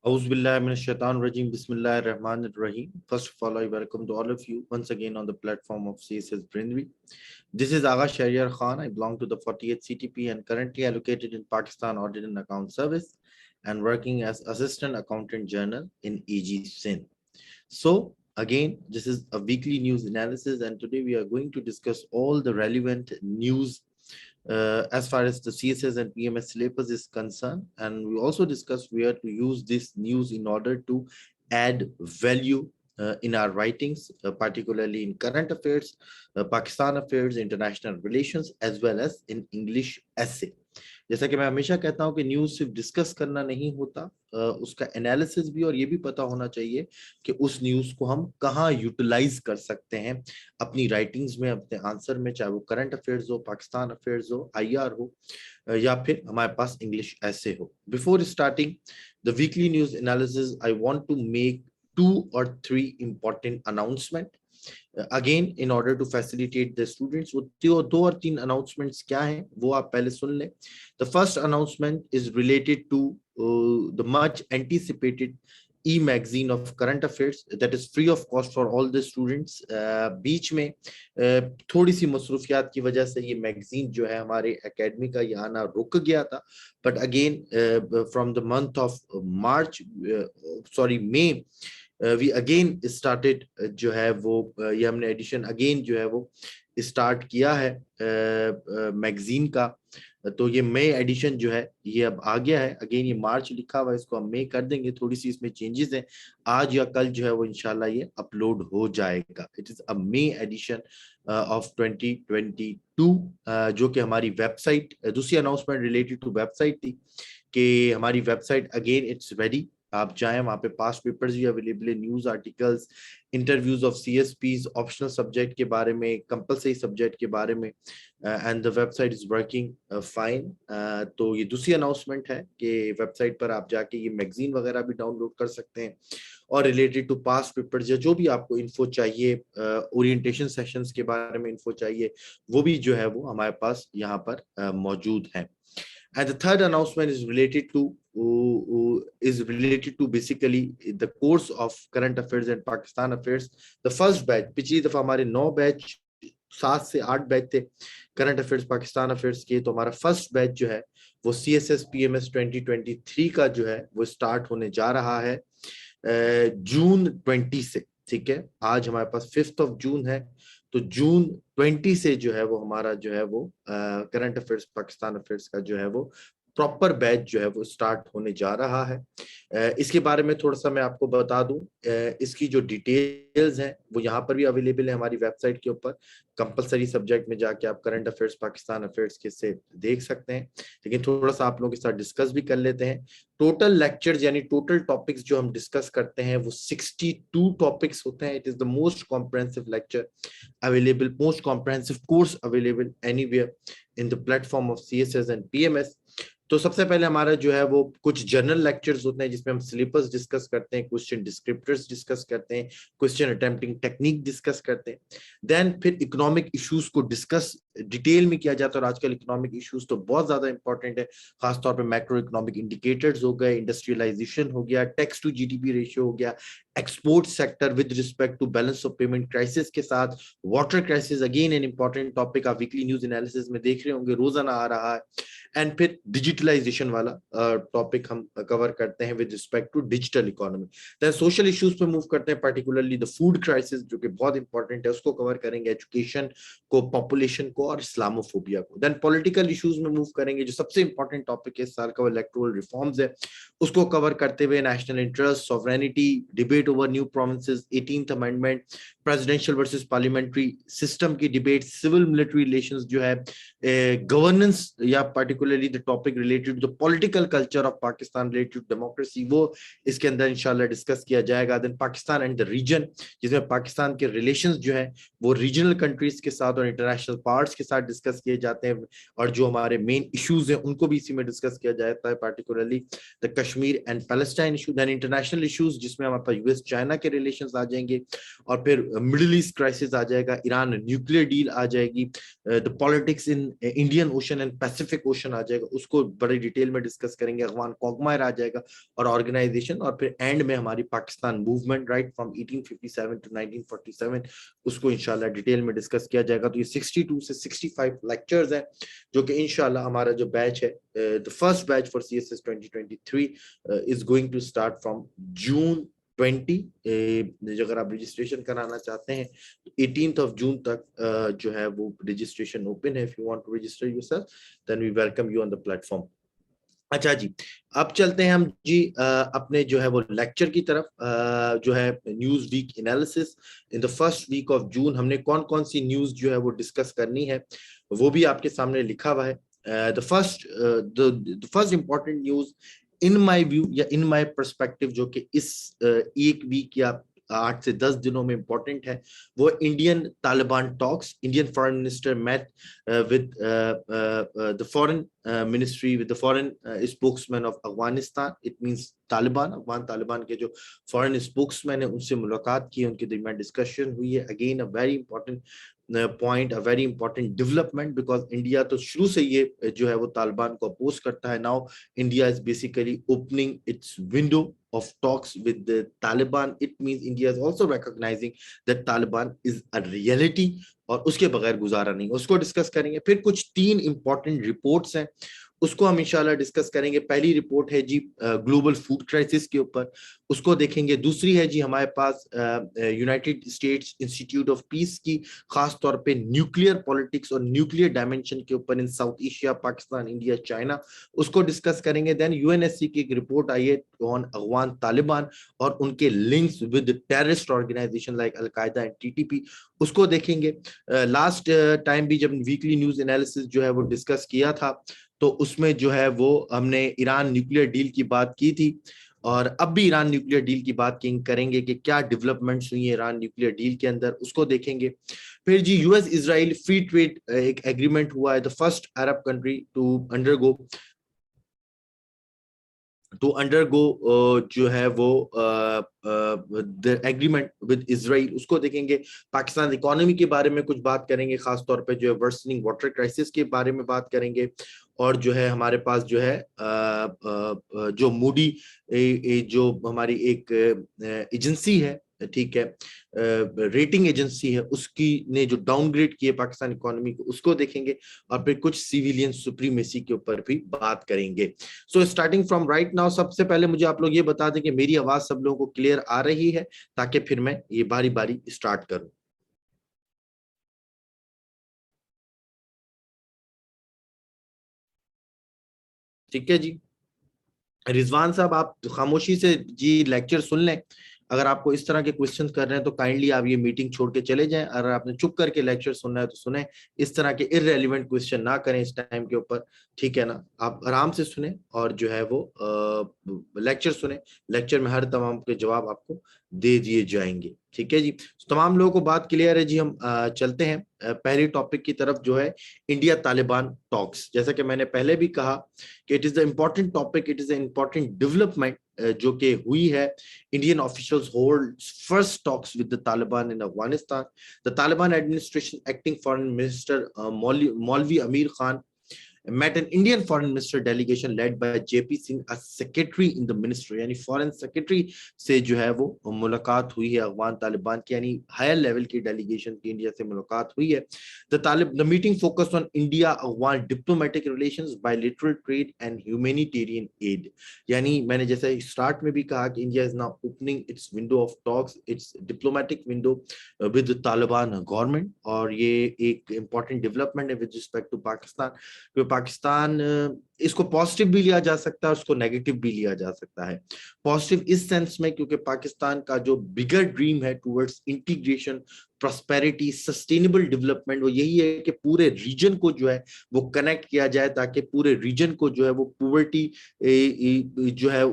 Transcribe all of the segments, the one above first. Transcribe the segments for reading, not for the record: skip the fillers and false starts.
Auzubillahiminash-shaitanir-rajim. Bismillahir-Rahmanir-Rahim. First of all, I welcome to all of you once again on the platform of CSS Brindwi. This is Agha Shahryar Khan. I belong to the 48th CTP and currently allocated in Pakistan Audit and Account Service and working as Assistant Accountant General in EG Sindh. So again, this is a weekly news analysis, and today we are going to discuss all the relevant news as far as the CSS and PMS syllabus is concerned, and we also discuss where to use this news in order to add value in our writings, particularly in current affairs, Pakistan affairs, international relations, as well as in English essay. जैसा कि मैं हमेशा कहता हूं कि news सिर्फ discuss करना नहीं होता, उसका एनालिसिस भी, और ये भी पता होना चाहिए कि उस न्यूज को हम कहाँ यूटिलाइज कर सकते हैं अपनी राइटिंग्स में, अपने आंसर में, चाहे वो करंट अफेयर्स हो, पाकिस्तान अफेयर्स हो, आईआर हो, या फिर हमारे पास इंग्लिश ऐसे हो. Before starting the weekly news analysis, I want to make 2 or 3 important announcement again in order to facilitate the students. वो 2 और 3 अनाउंसमेंट्स क्या हैं वो आप पहले सुन लें. The first announcement is related to the much anticipated e-magazine of current affairs that is free of cost for all the students. बीच में थोड़ी सी मसरूफियात की वजह से ये मैगजीन जो है हमारे एकेडमी का ये आना रुक गया था, but again from the month of March, sorry May, we again started जो है वो ये हमने एडिशन अगेन जो है वो स्टार्ट किया है मैगजीन का. तो ये मई एडिशन जो है ये अब आ गया है. अगेन ये मार्च लिखा हुआ है, इसको हम मई कर देंगे. थोड़ी सी इसमें चेंजेस हैं, आज या कल जो है वो इंशाल्लाह ये अपलोड हो जाएगा. It is a May edition of 2022, जो कि हमारी वेबसाइट, दूसरी अनाउंसमेंट रिलेटेड टू वेबसाइट थी कि हमारी वेबसाइट अगेन इट्स रेडी. आप जाएं, वहां पे पास्ट पेपर्स भी अवेलेबल है, news articles, interviews of CSPs, optional subject के बारे में, कंपलसरी सब्जेक्ट के बारे में, and the website is working fine. तो ये दूसरी अनाउंसमेंट है कि वेबसाइट पर आप जाके ये मैगजीन वगैरह भी डाउनलोड कर सकते हैं, और रिलेटेड टू पास्ट पेपर्स या जो भी आपको इन्फो चाहिए, ओरिएंटेशन सेशंस के बारे में इन्फो चाहिए, वो भी जो है वो हमारे पास यहाँ पर मौजूद है. And the third announcement is related to basically the course of current affairs and Pakistan affairs. The first batch, पिछली दफा हमारे 9 बैच, 7 से 8 बैच थे करंट अफेयर्स पाकिस्तान अफेयर्स के. तो हमारा फर्स्ट बैच जो है वो CSS PMS 2023 का जो है वो स्टार्ट होने जा रहा है जून 20 से. ठीक है, आज हमारे पास 5th of June है, तो जून 20 से जो है वो हमारा जो है वो करंट अफेयर्स पाकिस्तान अफेयर्स का जो है वो प्रॉपर बैच जो है वो स्टार्ट होने जा रहा है. इसके बारे में थोड़ा सा मैं आपको बता दूं, इसकी जो डिटेल्स हैं वो यहाँ पर भी अवेलेबल है हमारी वेबसाइट के ऊपर. कंपलसरी सब्जेक्ट में जाके आप करंट अफेयर्स पाकिस्तान अफेयर्स के से देख सकते हैं, लेकिन थोड़ा सा आप लोगों के साथ डिस्कस भी कर लेते हैं. टोटल लेक्चर्स यानी टोटल टॉपिक्स जो हम डिस्कस करते हैं वो 62 टॉपिक्स होते हैं. It is the most comprehensive lecture available, most comprehensive course available anywhere in the platform of CSS and PMS. तो सबसे पहले हमारा जो है वो कुछ जनरल लेक्चर्स होते हैं जिसमें हम सिलेबस डिस्कस करते हैं, क्वेश्चन डिस्क्रिप्टर्स डिस्कस करते हैं, क्वेश्चन अटेम्प्टिंग टेक्निक डिस्कस करते हैं. देन फिर इकोनॉमिक इश्यूज को डिस्कस डिटेल में किया जाता है, और आजकल इकोनॉमिक इश्यूज तो बहुत ज्यादा इंपॉर्टेंट है, खासतौर पे मैक्रो इकोनॉमिक इंडिकेटर्स हो गए, इंडस्ट्रियलाइजेशन हो गया, टैक्स टू GDP रेशियो हो गया, export sector with respect to balance of payment crisis के साथ, water crisis again an important topic, आप वीकली न्यूज एनालिसिस में देख रहे होंगे, रोजाना आ रहा है. एंड फिर डिजिटलाइजेशन वाला टॉपिक हम कवर करते हैं with respect to digital economy. Then social issues पे मूव करते हैं, पर्टिकुलरली द फूड क्राइसिस जो कि बहुत इंपॉर्टेंट है, उसको कवर करेंगे, एजुकेशन को, पॉपुलेशन को, और इस्लामोफोबिया को. देन पॉलिटिकल इश्यूज में मूव करेंगे, जो सबसे इंपॉर्टेंट टॉपिक है इस साल का, वो इलेक्टोरल रिफॉर्म्स है, उसको कवर करते हुए national interest, sovereignty, debate over new provinces, 18th amendment, presidential versus parliamentary system की डिबेट, सिविल मिलिट्री रिलेशंस जो है, गवर्नेंस, या particularly the topic related to the political culture of Pakistan related to democracy, वो इसके अंदर इंशाल्लाह डिस्कस किया जाएगा. Then Pakistan and the region, जिसमें पाकिस्तान के रिलेशंस जो है वो रीजनल कंट्रीज के साथ और इंटरनेशनल पार्ट्स के साथ डिस्कस किए जाते हैं, और जो हमारे मेन इश्यूज हैं उनको भी इसी में डिस्कस किया जाता है, particularly the Kashmir and Palestine issue. Then international issues जिसमें हमारे पास यूएस चाइना के रिलेशंस आ जाएंगे, और फिर मिडिल ईस्ट क्राइसिस आ जाएगा, ईरान न्यूक्लियर डील आ जाएगी, the politics in Indian Ocean and Pacific Ocean आ जाएगा, उसको बड़ी डिटेल में डिस्कस करेंगे, अफगान कॉगमायर आ जाएगा और ऑर्गेनाइजेशन, और फिर एंड में हमारी Pakistan movement right from 1857 to 1947, उसको इंशाल्लाह डिटेल में डिस्कस किया जाएगा। तो ये 62 से 65 लेक्चर्स है जो कि इंशाल्लाह हमारा जो बैच है, the first batch for CSS 2023 is going to start from June 20। अगर आप रजिस्ट्रेशन कराना चाहते हैं तो 18th of June तक जो है वो रजिस्ट्रेशन ओपन है। If you want to register yourself then we welcome you on the platform. अच्छा जी, अब चलते हैं हम जी अपने जो है वो लेक्चर की तरफ। जो है news week analysis in the first week of June, हमने कौन कौन सी न्यूज जो है वो डिस्कस करनी है वो भी आपके सामने लिखा हुआ है। The first important news in my view या इन माय पर्सपेक्टिव जो कि इस एक वीक या 8 से 10 दिनों में इंपॉर्टेंट है, वो Indian Taliban talks. Indian foreign minister met with the foreign ministry, with the foreign spokesman of Afghanistan, it means Taliban, Afghan Taliban के जो फॉरेन स्पोक्समैन है उनसे मुलाकात की, उनके दरमियान डिस्कशन हुई है। Again a very important point, a very important development, because India तो शुरू से ये जो है वो तालिबान को अपोज करता है। Now India is basically opening it's window of talks with the Taliban. It means India is also recognizing that Taliban is a reality और उसके बगैर गुजारा नहीं। उसको डिस्कस करेंगे। फिर कुछ 3 इंपॉर्टेंट रिपोर्ट्स हैं, उसको हम इंशाल्लाह डिस्कस करेंगे। पहली रिपोर्ट है जी ग्लोबल फूड क्राइसिस के ऊपर, उसको देखेंगे। दूसरी है जी हमारे पास United States Institute of Peace की, खास तौर पे न्यूक्लियर पॉलिटिक्स और न्यूक्लियर डायमेंशन के ऊपर in South Asia, Pakistan, India, China, उसको डिस्कस करेंगे। देन यूएनएससी की एक रिपोर्ट आई है ऑन अफगान तालिबान और उनके links with terrorist organisation like al Qaeda and TTP, उसको देखेंगे। लास्ट टाइम भी जब वीकली न्यूज एनालिसिस जो है वो डिस्कस किया था तो उसमें जो है वो हमने ईरान न्यूक्लियर डील की बात की थी, और अब भी ईरान न्यूक्लियर डील की बात करेंगे कि क्या डेवलपमेंट्स हुई है ईरान न्यूक्लियर डील के अंदर, उसको देखेंगे। फिर जी यूएस इजराइल फ्री ट्रेड एक एग्रीमेंट हुआ है, the first Arab country to undergo जो है वो द एग्रीमेंट विद इजराइल, उसको देखेंगे। पाकिस्तान इकोनॉमी के बारे में कुछ बात करेंगे, खास तौर पे जो है वर्सनिंग वाटर क्राइसिस के बारे में बात करेंगे। और जो है हमारे पास जो है जो मूडी जो हमारी एक एजेंसी है, ठीक है, रेटिंग एजेंसी है, उसकी ने जो डाउनग्रेड किए पाकिस्तान इकोनॉमी को, उसको देखेंगे। और फिर कुछ सिविलियन सुप्रीमेसी के ऊपर भी बात करेंगे। So starting from right now, सबसे पहले मुझे आप लोग ये बता दें कि मेरी आवाज सब लोगों को क्लियर आ रही है, ताकि फिर मैं ये बारी बारी स्टार्ट करूं। ठीक है जी, रिजवान साहब आप खामोशी से जी लेक्चर सुन लें। अगर आपको इस तरह के क्वेश्चन कर रहे हैं तो काइंडली आप ये मीटिंग छोड़ के चले जाएं। अगर आपने चुप करके लेक्चर सुनना है तो सुने, इस तरह के इररेलेवेंट क्वेश्चन ना करें इस टाइम के ऊपर, ठीक है ना। आप आराम से सुने और जो है वो लेक्चर सुने। लेक्चर में हर तमाम के जवाब आपको दे दिए जाएंगे, ठीक है जी। तमाम लोगों को बात क्लियर है जी। हम चलते हैं पहले टॉपिक की तरफ, जो है इंडिया तालिबान टॉक्स। जैसा कि मैंने पहले भी कहा कि it is the important topic, it is the important development जो कि हुई है। Indian officials hold first talks with the Taliban in Afghanistan. The Taliban administration acting foreign minister मौलवी अमीर Khan met an Indian foreign minister delegation led by JP Singh, a secretary in the ministry, यानी foreign secretary से जो है वो मुलाकात हुई है अफगान तालिबान की, यानी हायर लेवल की डेलीगेशन की इंडिया से मुलाकात हुई है। The meeting focused on India Afghan diplomatic relations, bilateral trade and humanitarian aid। यानी मैंने जैसे स्टार्ट में भी कहा कि India is now opening its window of talks, its diplomatic window with the Taliban government, और ये एक important development है with respect to Pakistan. Pakistan इसको पॉजिटिव भी लिया जा सकता है, उसको नेगेटिव भी लिया जा सकता है। पॉजिटिव इस सेंस में क्योंकि पाकिस्तान का जो बिगर ड्रीम है towards integration, prosperity, sustainable development, वो यही है कि पूरे रीजन को जो है वो कनेक्ट किया जाए, ताकि पूरे रीजन को जो है वो पुवर्टी जो है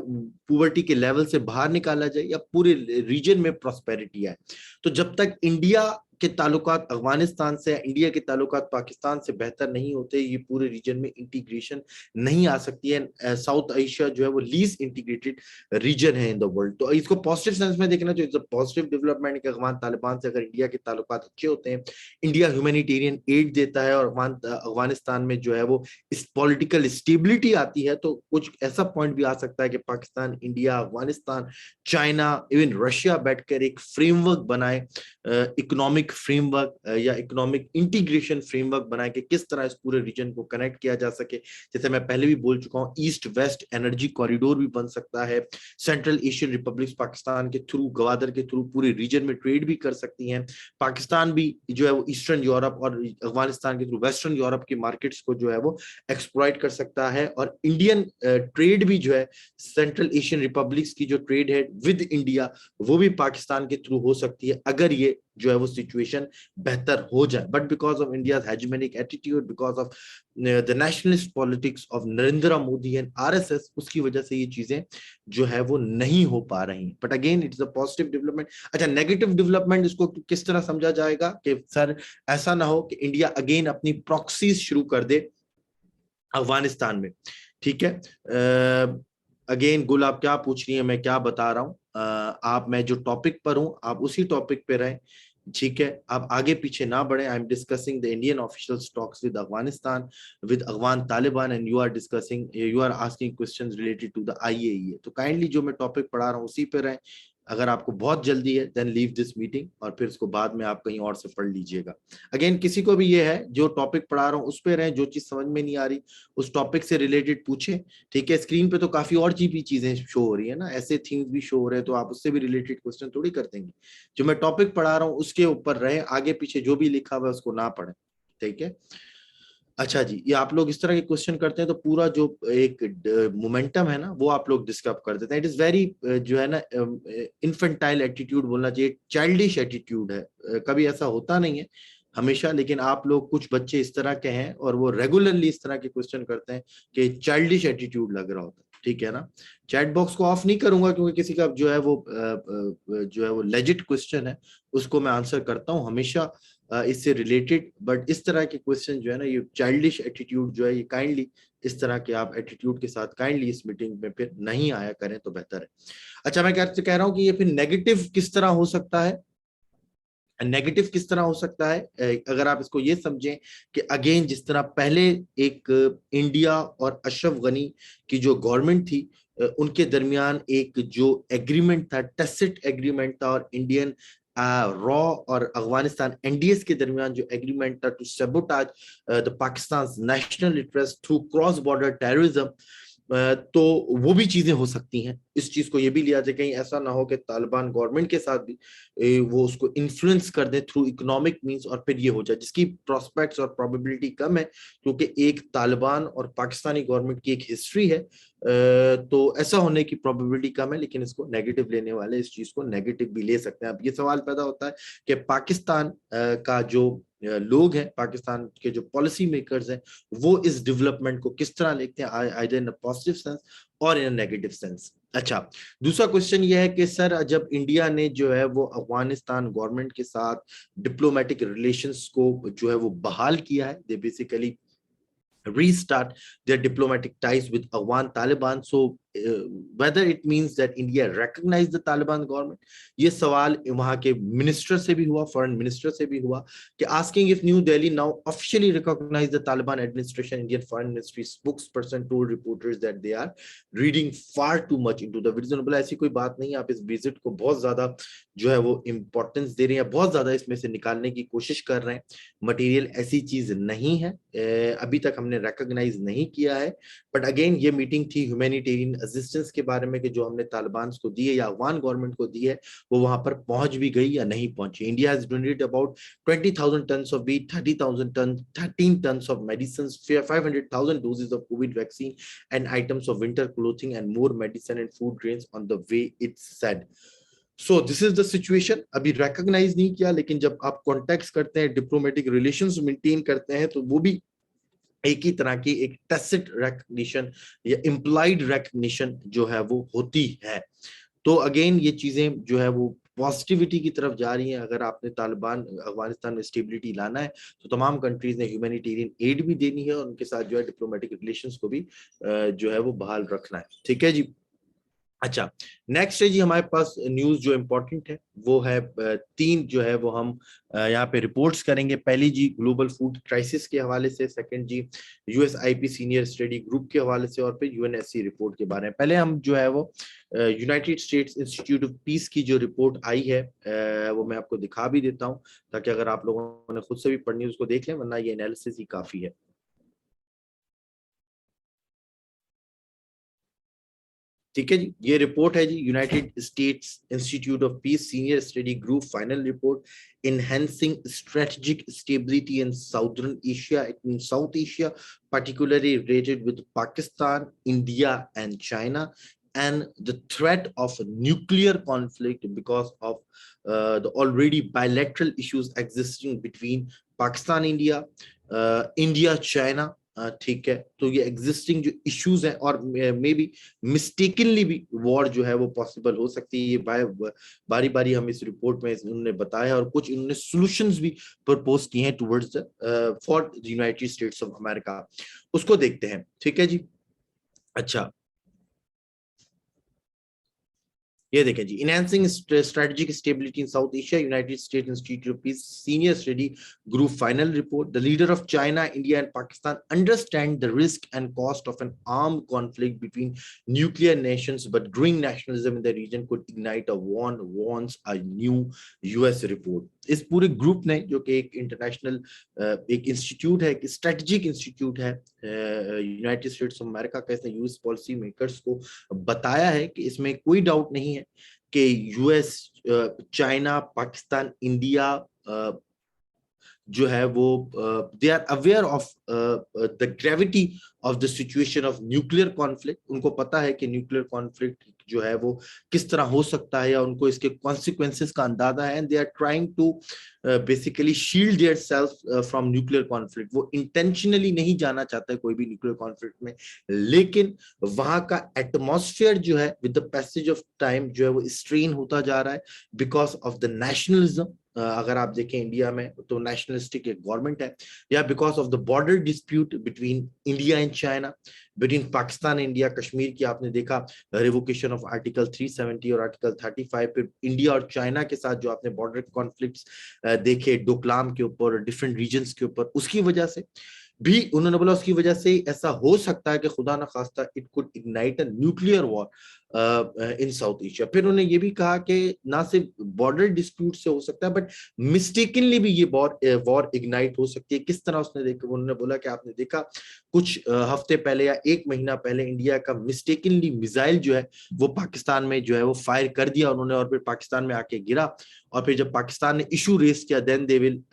पुवर्टी के लेवल से बाहर निकाला जाए या पूरे रीजन में प्रॉस्पेरिटी आए। तो जब तक इंडिया के ताल्लुकात अफगानिस्तान से, इंडिया के ताल्लुकात पाकिस्तान से बेहतर नहीं होते, ये पूरे रीजन में इंटीग्रेशन नहीं आ सकती है। साउथ एशिया जो है वो लीस्ट इंटीग्रेटेड रीजन है इन द वर्ल्ड। तो इसको पॉजिटिव सेंस में देखना चाहिए, पॉजिटिव डेवलपमेंट के अफगान तालिबान से अगर इंडिया के ताल्लुकात अच्छे होते हैं, इंडिया ह्यूमैनिटेरियन एड देता है और अफगानिस्तान में जो है वो इस पॉलिटिकल स्टेबिलिटी आती है, तो कुछ ऐसा पॉइंट भी आ सकता है कि Pakistan, India, Afghanistan, China, even Russia बैठकर एक फ्रेमवर्क बनाए, इकोनॉमिक फ्रेमवर्क या इकोनॉमिक इंटीग्रेशन फ्रेमवर्क बनाए कि किस तरह इस पूरे रीजन को कनेक्ट किया जा सके। जैसे मैं पहले भी बोल चुका हूं, ईस्ट वेस्ट एनर्जी कॉरिडोर भी बन सकता है, सेंट्रल एशियन रिपब्लिक्स पाकिस्तान के थ्रू, गवादर के थ्रू पूरे रीजन में ट्रेड भी कर सकती हैं। पाकिस्तान भी जो है वो ईस्टर्न यूरोप और अफगानिस्तान के थ्रू वेस्टर्न यूरोप की मार्केट्स को जो है वो एक्सप्लॉइट कर सकता है, और इंडियन ट्रेड भी जो है सेंट्रल एशियन रिपब्लिक्स की जो ट्रेड है विद इंडिया, वो भी पाकिस्तान के थ्रू हो सकती है अगर ये जो है वो सिचुएशन बेहतर हो जाए। But because of India hegemonic attitude, because of the nationalist politics of Narendra Modi and RSS, उसकी वजह से ये चीजें जो है वो नहीं हो पा रही। But again it is a positive development. अच्छा, नेगेटिव डेवलपमेंट इसको किस तरह समझा जाएगा कि सर ऐसा ना हो कि इंडिया अगेन अपनी प्रॉक्सीज शुरू कर दे अफगानिस्तान में। ठीक है, अगेन गुल आप क्या पूछ रही है, मैं क्या बता रहा हूं, आप, मैं जो टॉपिक पर हूं आप उसी टॉपिक पे रहें। ठीक है, आप आगे पीछे ना बढ़े। I am discussing the Indian official talks with Afghanistan, with Afghan Taliban, and you are discussing, you are asking questions related to the IAEA. तो काइंडली जो मैं टॉपिक पढ़ा रहा हूँ उसी पे रहें। अगर आपको बहुत जल्दी है देन लीव दिस मीटिंग, और फिर उसको बाद में आप कहीं और से पढ़ लीजिएगा। अगेन किसी को भी ये है जो टॉपिक पढ़ा रहा हूँ उस पे रहें, जो चीज समझ में नहीं आ रही उस टॉपिक से रिलेटेड पूछे। ठीक है, स्क्रीन पे तो काफी और भी चीजें शो हो रही है ना, ऐसे थिंग्स भी शो हो रहे हैं, तो आप उससे भी रिलेटेड क्वेश्चन थोड़ी कर देंगे। जो मैं टॉपिक पढ़ा रहा हूँ उसके ऊपर रहे, आगे पीछे जो भी लिखा हुआ है उसको ना पढ़े। ठीक है, अच्छा जी, ये आप लोग इस तरह के क्वेश्चन करते हैं तो पूरा जो एक मोमेंटम है ना वो आप लोग डिस्टर्ब कर देते हैं। इट इज वेरी जो है ना इन्फेंटाइल एटीट्यूड बोलना चाहिए, चाइल्डिश एटीट्यूड है। कभी ऐसा होता नहीं है हमेशा, लेकिन आप लोग कुछ बच्चे इस तरह के हैं और वो रेगुलरली इस तरह के क्वेश्चन करते हैं कि चाइल्डिश एटीट्यूड लग रहा होता है। ठीक है ना, चैट बॉक्स को ऑफ नहीं करूंगा क्योंकि किसी का जो है वो जो है वो लेजिट क्वेश्चन है उसको मैं आंसर करता हूं हमेशा इससे रिलेटेड। बट इस तरह के क्वेश्चन जो है ना, ये चाइल्डिश एटीट्यूड जो है, ये काइंडली इस तरह के आप एटीट्यूड के साथ काइंडली इस मीटिंग में फिर नहीं आया करें तो बेहतर है। अच्छा, मैं कह रहा हूं कि ये फिर नेगेटिव किस तरह हो सकता है, नेगेटिव किस तरह हो सकता है, अगर आप इसको ये समझें कि अगेन जिस तरह पहले एक इंडिया और अशरफ गनी की जो गवर्नमेंट थी उनके दरमियान एक जो एग्रीमेंट था, टैसिट एग्रीमेंट था, और इंडियन रॉ और अफगानिस्तान एनडीएस के दरमियान जो एग्रीमेंट था to sabotage the Pakistan national interest through cross border terrorism, तो वो भी चीजें हो सकती हैं। इस चीज को ये भी लिया जाए कहीं ऐसा ना हो कि तालिबान गवर्नमेंट के साथ भी वो उसको इन्फ्लुएंस कर दे थ्रू इकोनॉमिक मींस, और फिर ये हो जाए, जिसकी प्रोस्पेक्ट्स और प्रोबेबिलिटी कम है क्योंकि एक तालिबान और पाकिस्तानी गवर्नमेंट की एक हिस्ट्री है। तो ऐसा होने की प्रोबेबिलिटी कम है, लेकिन इसको नेगेटिव लेने वाले इस चीज को नेगेटिव भी ले सकते हैं। अब ये सवाल पैदा होता है कि पाकिस्तान का जो लोग हैं, पाकिस्तान के जो पॉलिसी मेकर्स हैं, वो इस डेवलपमेंट को किस तरह देखते हैं, either in a positive sense और इन अ नेगेटिव सेंस। अच्छा, दूसरा क्वेश्चन ये है कि सर जब इंडिया ने जो है वो अफगानिस्तान गवर्नमेंट के साथ डिप्लोमेटिक रिलेशंस को जो है वो बहाल किया है, they basically restart their diplomatic ties with Afghan Taliban. So whether it means that India recognized the Taliban government, ये सवाल वहां के मिनिस्टर से भी हुआ, फॉरेन मिनिस्टर से भी हुआ कि asking if New Delhi now officially recognize the Taliban administration. Indian foreign ministry spokesperson told reporters that they are reading far too much into the visit. बोला ऐसी कोई बात नहीं, आप इस विजिट को बहुत ज्यादा जो है वो इम्पोर्टेंस दे रहे हैं, बहुत ज्यादा इसमें से निकालने की कोशिश कर रहे हैं। मटेरियल ऐसी चीज नहीं है, अभी तक हमने रिकॉग्नाइज नहीं किया है। बट अगेन ये मीटिंग थी ह्यूमैनिटेरियन असिस्टेंस के बारे में कि जो हमने तालिबान को दी है या अफगान गवर्नमेंट को दी है वो वहां पर पहुंच भी गई या नहीं पहुंची। India has donated about 20,000 tons of wheat, 30,000 tons, 13 tons of medicines, 500,000 doses of COVID vaccine, and items of winter clothing and more medicine and food grains on the way, it's said. So this is the situation. अभी recognise नहीं किया, लेकिन जब आप contact करते हैं, diplomatic relations maintain करते हैं, तो वो भी एक ही तरह की एक टैसिट रिकॉग्निशन या इम्प्लाइड रिकॉग्निशन जो है वो होती है। तो अगेन ये चीजें जो है वो पॉजिटिविटी की तरफ जा रही हैं। अगर आपने तालिबान अफगानिस्तान में स्टेबिलिटी लाना है तो तमाम कंट्रीज ने ह्यूमैनिटेरियन एड भी देनी है और उनके साथ जो है डिप्लोमेटिक रिलेशंस को भी जो है वो बहाल रखना है। ठीक है जी। अच्छा, नेक्स्ट है जी हमारे पास न्यूज जो इम्पोर्टेंट है वो है तीन जो है वो हम यहाँ पे रिपोर्ट्स करेंगे। पहली जी ग्लोबल फूड क्राइसिस के हवाले से, सेकंड जी यूएसआईपी सीनियर स्टडी ग्रुप के हवाले से, और फिर यूएनएससी रिपोर्ट के बारे में। पहले हम जो है वो United States Institute of Peace की जो रिपोर्ट आई है वो मैं आपको दिखा भी देता हूँ, ताकि अगर आप लोगों ने खुद से भी पढ़नी है उसको देख लें, वरना ये एनालिसिस ही काफी है। ठीक है जी, ये रिपोर्ट है जी United States Institute of Peace senior study group final report enhancing strategic stability in Southern Asia, it mean South Asia, particularly related with Pakistan, India and China, and the threat of a nuclear conflict because of the already bilateral issues existing between Pakistan, India, India, China। ठीक है, तो ये existing जो issues हैं और may be mistakenly भी war जो है वो पॉसिबल हो सकती है, ये बारी बारी हम इस रिपोर्ट में उन्होंने बताया और कुछ इन्होंने सॉल्यूशंस भी प्रपोज किए हैं towards for the United States of America. उसको देखते हैं। ठीक है जी। अच्छा, ये देखें जी, enhancing strategic stability in South Asia, United States Institute of Peace senior study group final report, the leader of China, India and Pakistan understand the risk and cost of an armed conflict between nuclear nations, but growing nationalism in the region could ignite a war wants a new US report. इस पूरे group ने, जो कि एक international एक institute है, एक strategic institute है यूनाइटेड स्टेट्स ऑफ अमेरिका का, इसने यूएस पॉलिसी मेकर्स को बताया है कि इसमें कोई डाउट नहीं है कि यूएस, चाइना, पाकिस्तान, इंडिया जो है वो they are aware of the gravity of the situation of nuclear conflict. उनको पता है कि न्यूक्लियर कॉन्फ्लिक्ट जो है वो किस तरह हो सकता है, या उनको इसके कॉन्सिक्वेंसेस का अंदाजा है, and they are trying to basically shield their self from nuclear conflict. वो इंटेंशनली नहीं जाना चाहता है कोई भी न्यूक्लियर कॉन्फ्लिक्ट में, लेकिन वहां का एटमॉस्फेयर जो है with the passage of time जो है वो स्ट्रेन होता जा रहा है बिकॉज ऑफ द नेशनलिज्म। अगर आप देखें इंडिया में तो नेशनलिस्टिक एक गवर्नमेंट है, या because of the border dispute between India and China, between Pakistan India, Kashmir की आपने देखा रिवोकेशन ऑफ आर्टिकल 370 और आर्टिकल 35, फिर इंडिया और चाइना के साथ जो आपने बॉर्डर कॉन्फ्लिक्ट्स देखे डोकलाम के ऊपर, डिफरेंट रीजन्स के ऊपर, उसकी वजह से भी उन्होंने बोला उसकी वजह से ऐसा हो सकता है कि खुदा न खास्ता it could ignite a nuclear war in South Asia. फिर उन्होंने ये भी कहा कि ना सिर्फ बॉर्डर डिस्प्यूट से हो सकता है, बट मिस्टेकनली भी ये वॉर इग्नाइट हो सकती है। किस तरह उसने देखा, उन्होंने बोला कि आपने देखा कुछ हफ्ते पहले या एक महीना पहले इंडिया का मिस्टेकनली मिसाइल जो है वो पाकिस्तान में जो है वो फायर कर दिया उन्होंने, और फिर पाकिस्तान में आके गिरा, और फिर जब पाकिस्तान ने इशू रेस किया then they will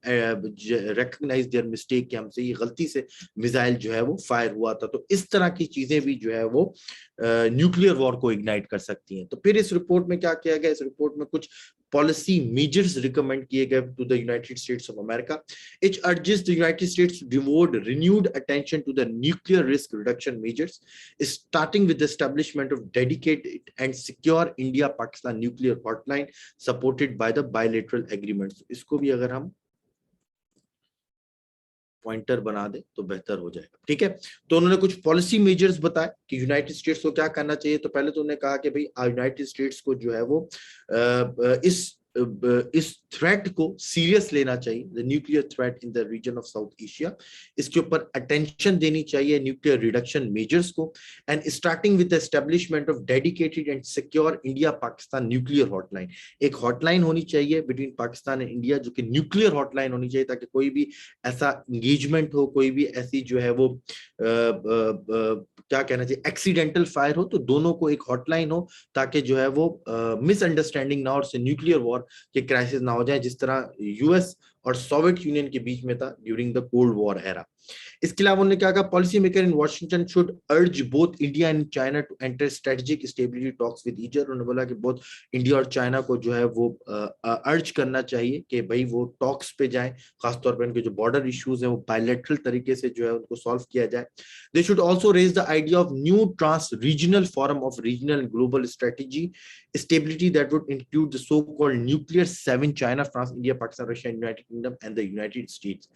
recognise their mistake कि हमसे ये गलती से मिसाइल जो है वो फायर हुआ था। तो इस तरह की चीजें भी जो है वो न्यूक्लियर वॉर को इग्नाइट कर सकती हैं। तो फिर इस रिपोर्ट में क्या किया गया, इस रिपोर्ट में कुछ पॉलिसी मेजर्स रिकमेंड किए गए to the United States of America. It urges the United States to devote renewed attention to the nuclear risk reduction measures, starting with the establishment of dedicated and secure India-Pakistan nuclear hotline supported by the bilateral agreements। इसको भी अगर हम pointer बना दे तो बेहतर हो जाएगा। ठीक है, तो उन्होंने कुछ पॉलिसी मेजर्स बताए कि यूनाइटेड स्टेट्स को क्या करना चाहिए। तो पहले तो उन्होंने कहा कि भाई यूनाइटेड स्टेट्स को जो है वो इस थ्रेट को सीरियस लेना चाहिए, the nuclear threat in the region of South Asia. इसके ऊपर अटेंशन देनी चाहिए न्यूक्लियर रिडक्शन मेजर्स को, and starting with the establishment of dedicated and secure India Pakistan nuclear hotline. एक हॉटलाइन होनी चाहिए बिटवीन पाकिस्तान एंड इंडिया, जो कि न्यूक्लियर हॉटलाइन होनी चाहिए, ताकि कोई भी ऐसा इंगेजमेंट हो, कोई भी ऐसी जो है वो क्या कहना चाहिए एक्सीडेंटल फायर हो, तो दोनों को एक हॉटलाइन हो, ताकि जो है वो मिसअंडरस्टैंडिंग ना और से न्यूक्लियर वॉर के क्राइसिस ना हो जाए, जिस तरह यूएस और सोवियत यूनियन के बीच में था during the cold war era. इसके अलावा उन्होंने क्या कहा, policy maker in Washington should urge both India and China to enter strategic stability talks with each other. उन्होंने बोला कि बहुत इंडिया और चाइना को जो है वो अर्ज करना चाहिए कि भाई वो टॉक्स पे जाएं, खासतौर पर उनके जो बॉर्डर इश्यूज हैं वो बायलैटरल तरीके से जो है उनको सॉल्व किया जाए। They should also raise the idea of new trans regional forum of regional and global strategy stability that would include the so-called nuclear seven, China, France, India, Pakistan, Russia, United Kingdom and the United States।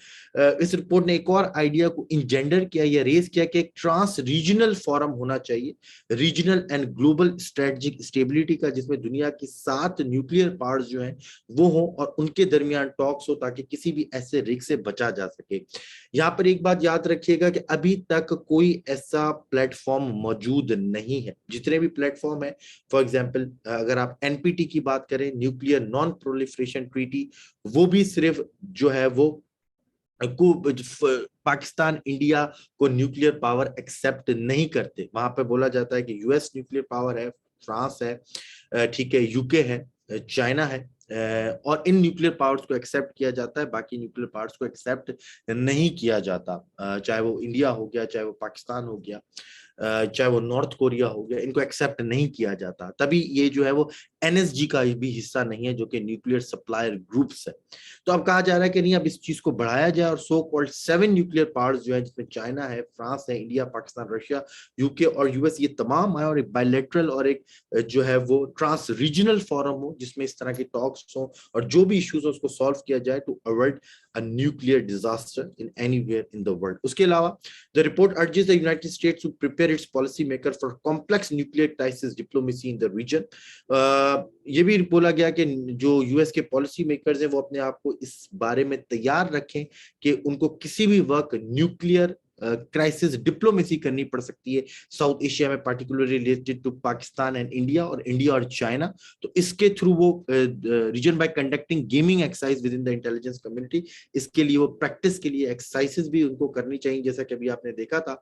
इस report ने एक और idea को इंजेंडर किया या raise किया कि एक ट्रांस रीजनल फोरम होना चाहिए, regional and global strategic stability का, जिसमें दुनिया की 7 न्यूक्लियर पावर्स जो हैं वो हो और उनके दरमियान टॉक्स हो ताकि किसी भी ऐसे रिस्क से बचा जा सके। यहाँ पर एक बात याद रखिएगा कि अभी तक कोई ऐसा प्लेटफॉर्म मौजूद नहीं है। जितने भी प्लेटफॉर्म है, फॉर एग्जांपल अगर आप एनपीटी की बात करें, न्यूक्लियर नॉन प्रोलिफरेशन ट्रीटी, वो भी सिर्फ जो है वो पाकिस्तान इंडिया को न्यूक्लियर पावर एक्सेप्ट नहीं करते। वहां पे बोला जाता है कि यूएस न्यूक्लियर पावर है, फ्रांस है, ठीक है, यूके है, चाइना है, और इन न्यूक्लियर पावर्स को एक्सेप्ट किया जाता है, बाकी न्यूक्लियर पावर्स को एक्सेप्ट नहीं किया जाता। चाहे वो इंडिया हो गया, चाहे वो पाकिस्तान हो गया, चाहे वो नॉर्थ कोरिया हो गया, इनको एक्सेप्ट नहीं किया जाता। तभी ये जो है वो एनएसजी का भी हिस्सा नहीं है, जो कि न्यूक्लियर सप्लायर ग्रुप्स है। तो अब कहा जा रहा है कि नहीं, अब इस चीज को बढ़ाया जाए और सो कॉल्ड 7 न्यूक्लियर पावर्स जो है, जिसमें चाइना है, फ्रांस है, इंडिया, पाकिस्तान, रशिया, यूके और यूएस, ये तमाम आए और एक बायलैटरल और एक जो है वो ट्रांस रीजनल फोरम हो जिसमें इस तरह के टॉक्स हो और जो भी इश्यूज हो उसको सॉल्व किया जाए to avoid a nuclear disaster in anywhere in the world. उसके अलावा the report urges the United States to prepare its policy maker for complex nuclear crisis diplomacy in the region. ये भी बोला गया कि जो यूएस के पॉलिसी मेकर्स हैं वो अपने आप को इस बारे में तैयार रखें कि उनको किसी भी वक्त न्यूक्लियर क्राइसिस डिप्लोमेसी करनी पड़ सकती है साउथ एशिया में, particularly related to Pakistan and India और इंडिया और चाइना। तो इसके थ्रू वो region by conducting gaming exercise with in the intelligence community, इसके लिए वो प्रैक्टिस के लिए एक्सरसाइजेस भी उनको करनी चाहिए। जैसा कि अभी आपने देखा था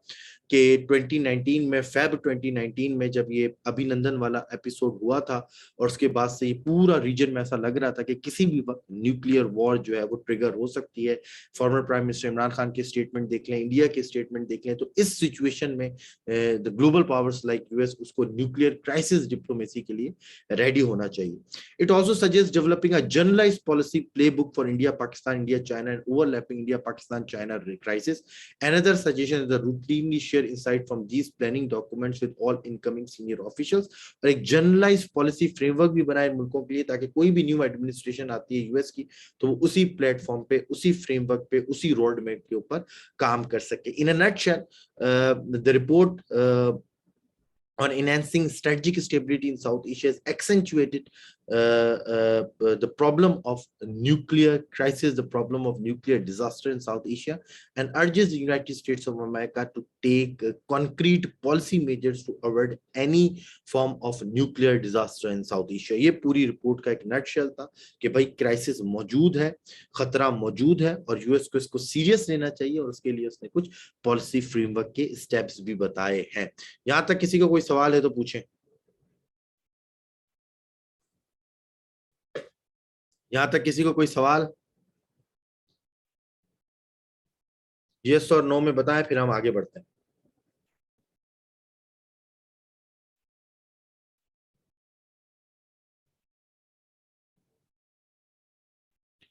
कि 2019 में, फेब 2019 में जब ये अभिनंदन वाला एपिसोड हुआ था और उसके बाद से ये पूरा रीजन में ऐसा लग रहा था कि किसी भी वक्त न्यूक्लियर वॉर जो है वो ट्रिगर हो सकती है। Former prime minister Imran Khan के स्टेटमेंट देख लें, इंडिया के स्टेटमेंट देख लें, तो इस सिचुएशन में the global powers like US उसको न्यूक्लियर क्राइसिस डिप्लोमेसी के लिए रेडी होना चाहिए। It also suggest developing a generalised policy playbook for India, Pakistan, India, China and overlapping India, Pakistan, China crisis. Another suggestion is the routinely share insight from these planning documents with all incoming senior officials। और एक generalise policy framework भी बनाए मुल्कों के लिए ताकि कोई भी न्यू एडमिनिस्ट्रेशन आती है यूएस की तो वो उसी प्लेटफॉर्म पे, उसी फ्रेमवर्क पे, उसी रोड मैप के ऊपर काम कर सके। In a nutshell the report on enhancing strategic stability in South Asia has accentuated the problem of nuclear crisis, the problem of nuclear disaster in South Asia, and urges the United States of America to take concrete policy measures to avoid any form of nuclear disaster in South Asia। ये पूरी report का एक nutshell था कि भाई crisis मौजूद है, खतरा मौजूद है और यूएस को इसको सीरियस लेना चाहिए और उसके लिए उसने कुछ पॉलिसी फ्रेमवर्क के स्टेप्स भी बताए हैं। यहां तक किसी को कोई सवाल है तो पूछें। यहां तक किसी को कोई सवाल, यस और नो में बताएं, फिर हम आगे बढ़ते हैं।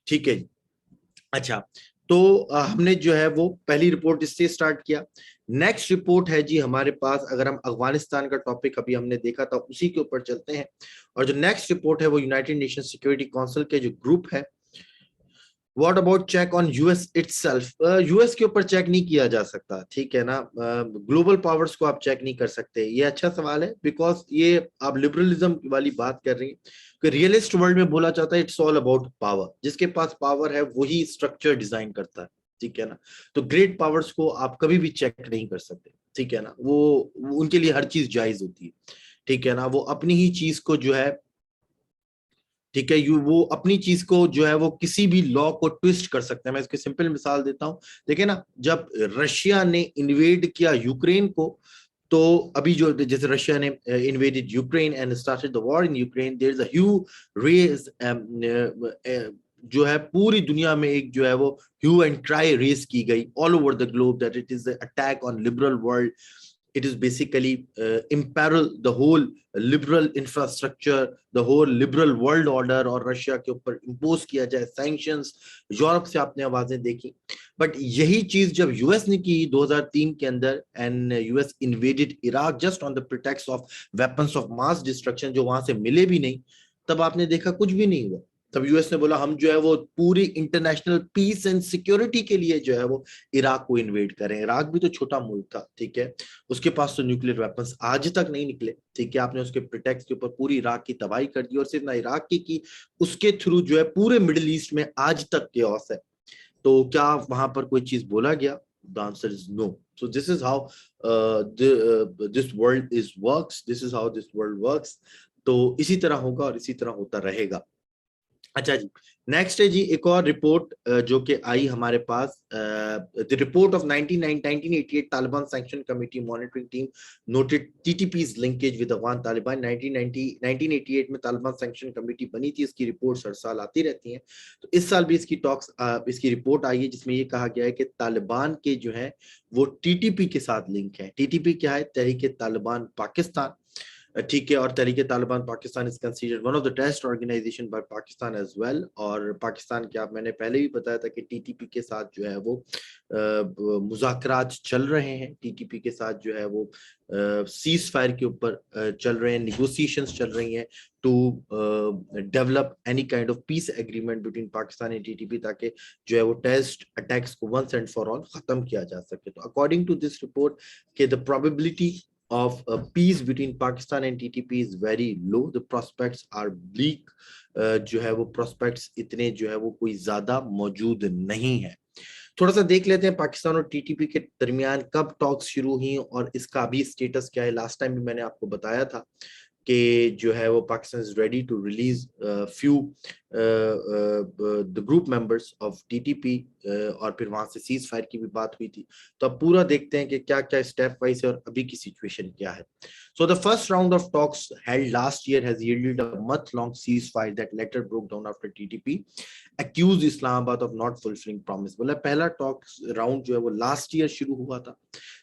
ठीक है जी। अच्छा, तो हमने जो है वो पहली रिपोर्ट इससे स्टार्ट किया। नेक्स्ट रिपोर्ट है जी हमारे पास, अगर हम अफगानिस्तान का टॉपिक अभी हमने देखा था उसी के ऊपर चलते हैं। और जो नेक्स्ट रिपोर्ट है वो यूनाइटेड नेशन सिक्योरिटी काउंसिल के जो ग्रुप है, what about check on US itself. US के ऊपर चेक नहीं किया जा सकता, ठीक है ना, ग्लोबल पावर्स को आप चेक नहीं कर सकते। ये अच्छा सवाल है बिकॉज ये आप लिबरलिज्म वाली बात कर रही हैं कि रियलिस्ट वर्ल्ड में बोला जाता है इट्स ऑल अबाउट पावर, जिसके पास पावर है वही स्ट्रक्चर डिजाइन करता है, ठीक है ना। तो ग्रेट पावर्स को आप कभी भी चेक नहीं कर सकते, ठीक है ना, वो उनके लिए हर चीज जायज होती है, ठीक है ना। वो अपनी ही चीज को जो है, ठीक है, वो अपनी चीज को जो है वो किसी भी लॉ को ट्विस्ट कर सकते हैं। मैं इसकी सिंपल मिसाल देता हूं, देखिए ना, जब रशिया ने इन्वेड किया यूक्रेन को, तो अभी जो जैसे रशिया ने invaded Ukraine and started the war in Ukraine, there is a huge rage जो है पूरी दुनिया में एक जो है वो ह्यू एंड क्राई रेस की गई all over the globe that it is attack on liberal world. It is basically imperil the whole liberal infrastructure, the whole liberal world order, और रशिया के ऊपर इम्पोज किया जाए सैंक्शंस. यूरोप से आपने आवाजें देखी, बट यही चीज जब यूएस ने की 2003 के अंदर, and US invaded Iraq just on the pretext of weapons of mass destruction जो वहां से मिले भी नहीं, तब आपने देखा कुछ भी नहीं हुआ. तब यूएस ने बोला हम जो है वो पूरी इंटरनेशनल पीस एंड सिक्योरिटी के लिए जो है वो इराक को इन्वेड करें. इराक भी तो छोटा मुल्क था, ठीक है, उसके पास तो न्यूक्लियर वेपन्स आज तक नहीं निकले, ठीक है. आपने उसके प्रिटेक्ट के ऊपर पूरी इराक की तबाही कर दी, और सिर्फ ना इराक की उसके थ्रू जो है पूरे मिडिल ईस्ट में आज तक केओस है. तो क्या वहां पर कोई चीज बोला गया? The answer is no. So this is how this world is works, this is how this world works. तो इसी तरह होगा और इसी तरह होता रहेगा. अच्छा जी, नेक्स्ट है जी एक और रिपोर्ट जो कि आई हमारे पास. The report of 1988 Taliban sanction committee monitoring team noted TTP's linkage with Afghan Taliban. 1988 में तालिबान सैंक्शन कमेटी बनी थी. इसकी रिपोर्ट्स हर साल आती रहती हैं. तो इस साल भी इसकी रिपोर्ट आई है जिसमें ये कहा गया है कि तालिबान के जो है वो टीटीपी के साथ लिंक है. टीटीपी क्या है? तहरीक तालिबान पाकिस्तान, ठीक है. और Tehreek Taliban Pakistan is considered one of the test organization by Pakistan as well. और पाकिस्तान के, आप मैंने पहले भी बताया था कि टीटीपी के साथ जो है वो मुज़ाकरात चल रहे हैं. टीटीपी के साथ जो है वो सीज फायर के ऊपर चल रहे हैं, निगोसिएशंस चल रही हैं to develop any kind of peace agreement between Pakistan and TTP, ताकि जो है वो टेस्ट अटैक्स को वंस एंड फॉर ऑल खत्म किया जा सके. तो अकॉर्डिंग टू दिस रिपोर्ट के the probability of peace between Pakistan and TTP is very low. The prospects are bleak. जो है वो prospects इतने जो है वो कोई ज्यादा मौजूद नहीं है. थोड़ा सा देख लेते हैं पाकिस्तान और टीटीपी के दरमियान कब टॉक्स शुरू हुई और इसका अभी स्टेटस क्या है. लास्ट टाइम भी मैंने आपको बताया था कि जो है वो Pakistan is ready to release few the group members of TTP, और फिर वहां से सीज फायर की भी बात हुई थी. तो अब पूरा देखते हैं कि क्या क्या स्टेप वाइज है और अभी की सिचुएशन क्या है. So the first round of talks held last year has yielded a month-long ceasefire that later broke down after TTP accused Islamabad of not fulfilling promise. बोला पहला टॉक राउंड जो है वो लास्ट ईयर शुरू हुआ था,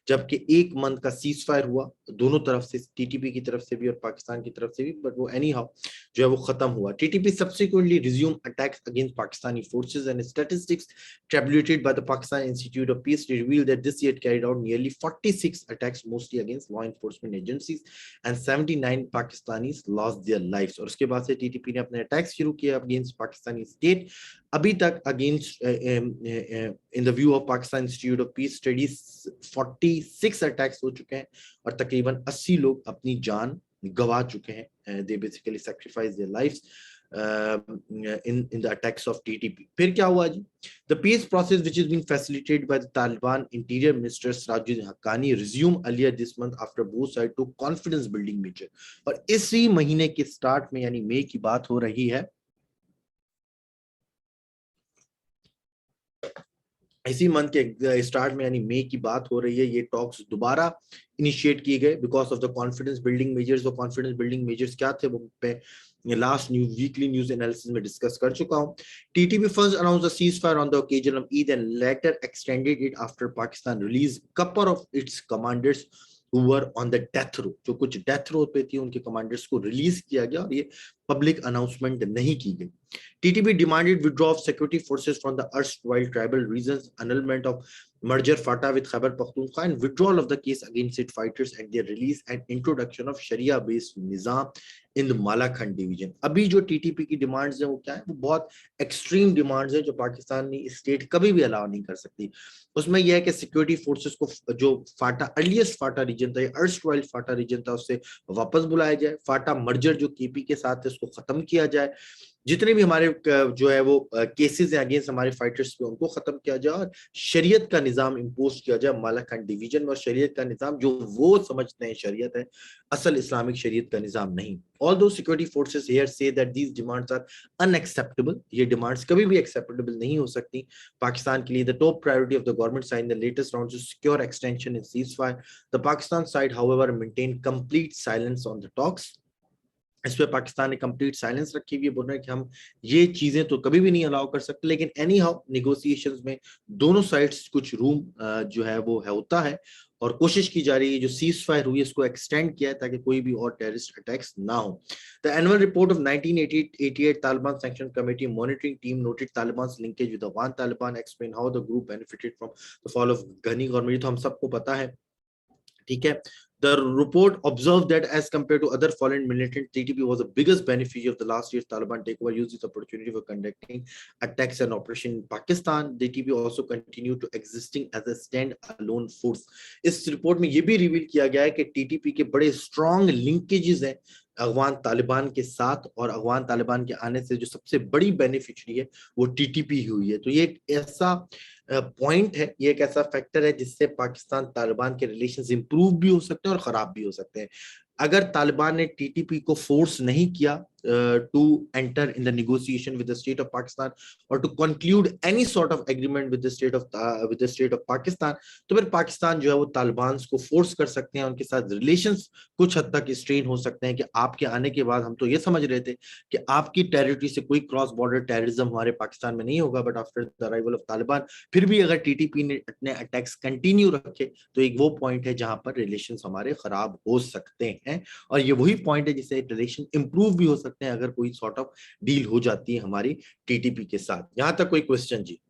जबकि एक मंथ का सीज फायर हुआ दोनों तरफ से, टीटीपी की तरफ से भी और पाकिस्तान की तरफ से भी, बट वो एनी हाउ जो है वो खत्म हुआ. TTP subsequently resumed attacks against Pakistani forces, and statistics tabulated by the Pakistan Institute of Peace revealed that this year it carried out nearly 46 attacks, mostly against law enforcement agencies, and 79 Pakistanis lost their lives. और उसके बाद से TTP ने अपने attacks शुरू किए against Pakistani state. अभी तक against in the view of Pakistan institute of piece studies 46 attacks हो चुके हैं और तकरीबन 80 लोग अपनी जान गवा चुके हैं. They basically sacrifice their lives in the attacks of TTP. फिर क्या हुआ जी? The peace process which is being facilitated by the Taliban Interior Minister Sirajuddin Haqqani resumed earlier this month after both sides took confidence building measure. और इसी महीने के start में यानी मई की बात हो रही है, इसी मंथ के स्टार्ट में यानी मई की बात हो रही है, ये टॉक्स दोबारा इनिशिएट किए गए because of the confidence building measures. वो कॉन्फिडेंस बिल्डिंग मेजर्स क्या थे वो पे लास्ट वीकली न्यूज एनालिसिस में डिस्कस कर चुका हूं. TTP first announced a cease fire on the occasion of Eid and later extended it after Pakistan release couple of its commanders who were on the death row. जो कुछ death row पे थी उनके commanders को रिलीज किया गया और ये पब्लिक अनाउंसमेंट नहीं की गई. TTP demanded withdrawal of security forces from the erstwhile tribal regions, annulment of merger FATA with Khyber Pakhtunkhwa, and withdrawal of the case against its fighters and their release and introduction of Sharia-based Nizam in the Malakand division. अभी जो TTP की demands हैं वो क्या है? वो बहुत extreme demands हैं जो पाकिस्तानी स्टेट कभी भी अलाउ नहीं कर सकती. उसमें यह है कि सिक्योरिटी फोर्सेस को जो फाटा अर्लीस्ट फाटा रीजन था, अर्स्टवाइल फाटा रीजन था, उससे वापस बुलाया जाए. फाटा मर्जर जो केपी के साथ है उसको खत्म किया जाए. जितने भी हमारे जो है वो केसेस हैं अगेंस्ट हमारे फाइटर्स पे उनको खत्म किया जाए और शरीयत का निजाम इम्पोज किया जाए मालाखंड डिवीजन में. और शरीयत का निजाम जो वो समझते हैं शरीयत है, असल इस्लामिक शरीयत का निजाम नहीं. Although security forces here say that these demands are unacceptable, ये डिमांड्स कभी भी एक्सेप्टेबल नहीं हो सकती पाकिस्तान के लिए. The top priority of the government side in the latest round to secure extension in ceasefire. The Pakistan side, however, maintained complete silence on the talks. इस पे पाकिस्तान ने कंप्लीट साइलेंस रखी हुई है, बोल रहे हैं कि हम ये चीजें तो कभी भी नहीं अलाउ कर सकते, लेकिन एनी हाउ निगोसिएशंस में दोनों साइड्स कुछ रूम जो है वो है होता है, और कोशिश की जा रही है जो सीज फायर हुई है इसको एक्सटेंड किया है ताकि कोई भी और टेररिस्ट अटैक्स ना हो। The annual report of 1988 Taliban Sanction Committee monitoring team noted Taliban's linkage with Afghan Taliban, explain how the group benefited from the fall of Ghani government। ये तो हम सबको पता है, ठीक है। The report observed that as compared to other foreign militant, TTP was the biggest beneficiary of the last year's Taliban takeover, used this opportunity for conducting attacks and operation in Pakistan. TTP also continued to existing as a stand-alone force. इस report में ये भी reveal किया गया है कि TTP के बड़े स्ट्रॉन्ग लिंकेजेस हैं अफगान तालिबान के साथ, और अफगान तालिबान के आने से जो सबसे बड़ी बेनिफिशियरी है वो टीटीपी हुई है। तो ये एक ऐसा पॉइंट है, ये एक ऐसा फैक्टर है जिससे पाकिस्तान तालिबान के रिलेशंस इंप्रूव भी हो सकते हैं और खराब भी हो सकते हैं। अगर तालिबान ने टीटीपी को फोर्स नहीं किया to enter in the negotiation with the state of Pakistan और to conclude any sort of agreement with the state of Pakistan, तो फिर पाकिस्तान जो है वो तालिबान को फोर्स कर सकते हैं, उनके साथ रिलेशंस कुछ हद तक स्ट्रेन हो सकते हैं कि आपके आने के बाद हम तो ये समझ रहे थे कि आपकी टेरिटरी से कोई क्रॉस बॉर्डर टेररिज्म हमारे पाकिस्तान में नहीं होगा, but after the arrival of Taliban फिर भी अगर टीटीपी ने अपने अटैक्स कंटिन्यू रखे तो एक वो पॉइंट है जहां पर रिलेशंस हमारे खराब हो सकते हैं, और ये वही पॉइंट है जिससे रिलेशन इंप्रूव भी हो सकते हैं अगर कोई सॉर्ट ऑफ डील हो जाती है हमारी टीटीपी के साथ। यहां तक कोई क्वेश्चन जी?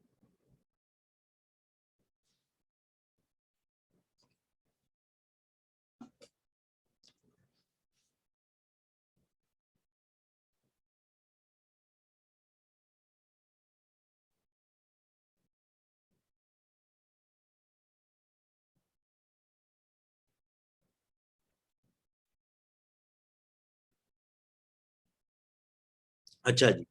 अच्छा जी,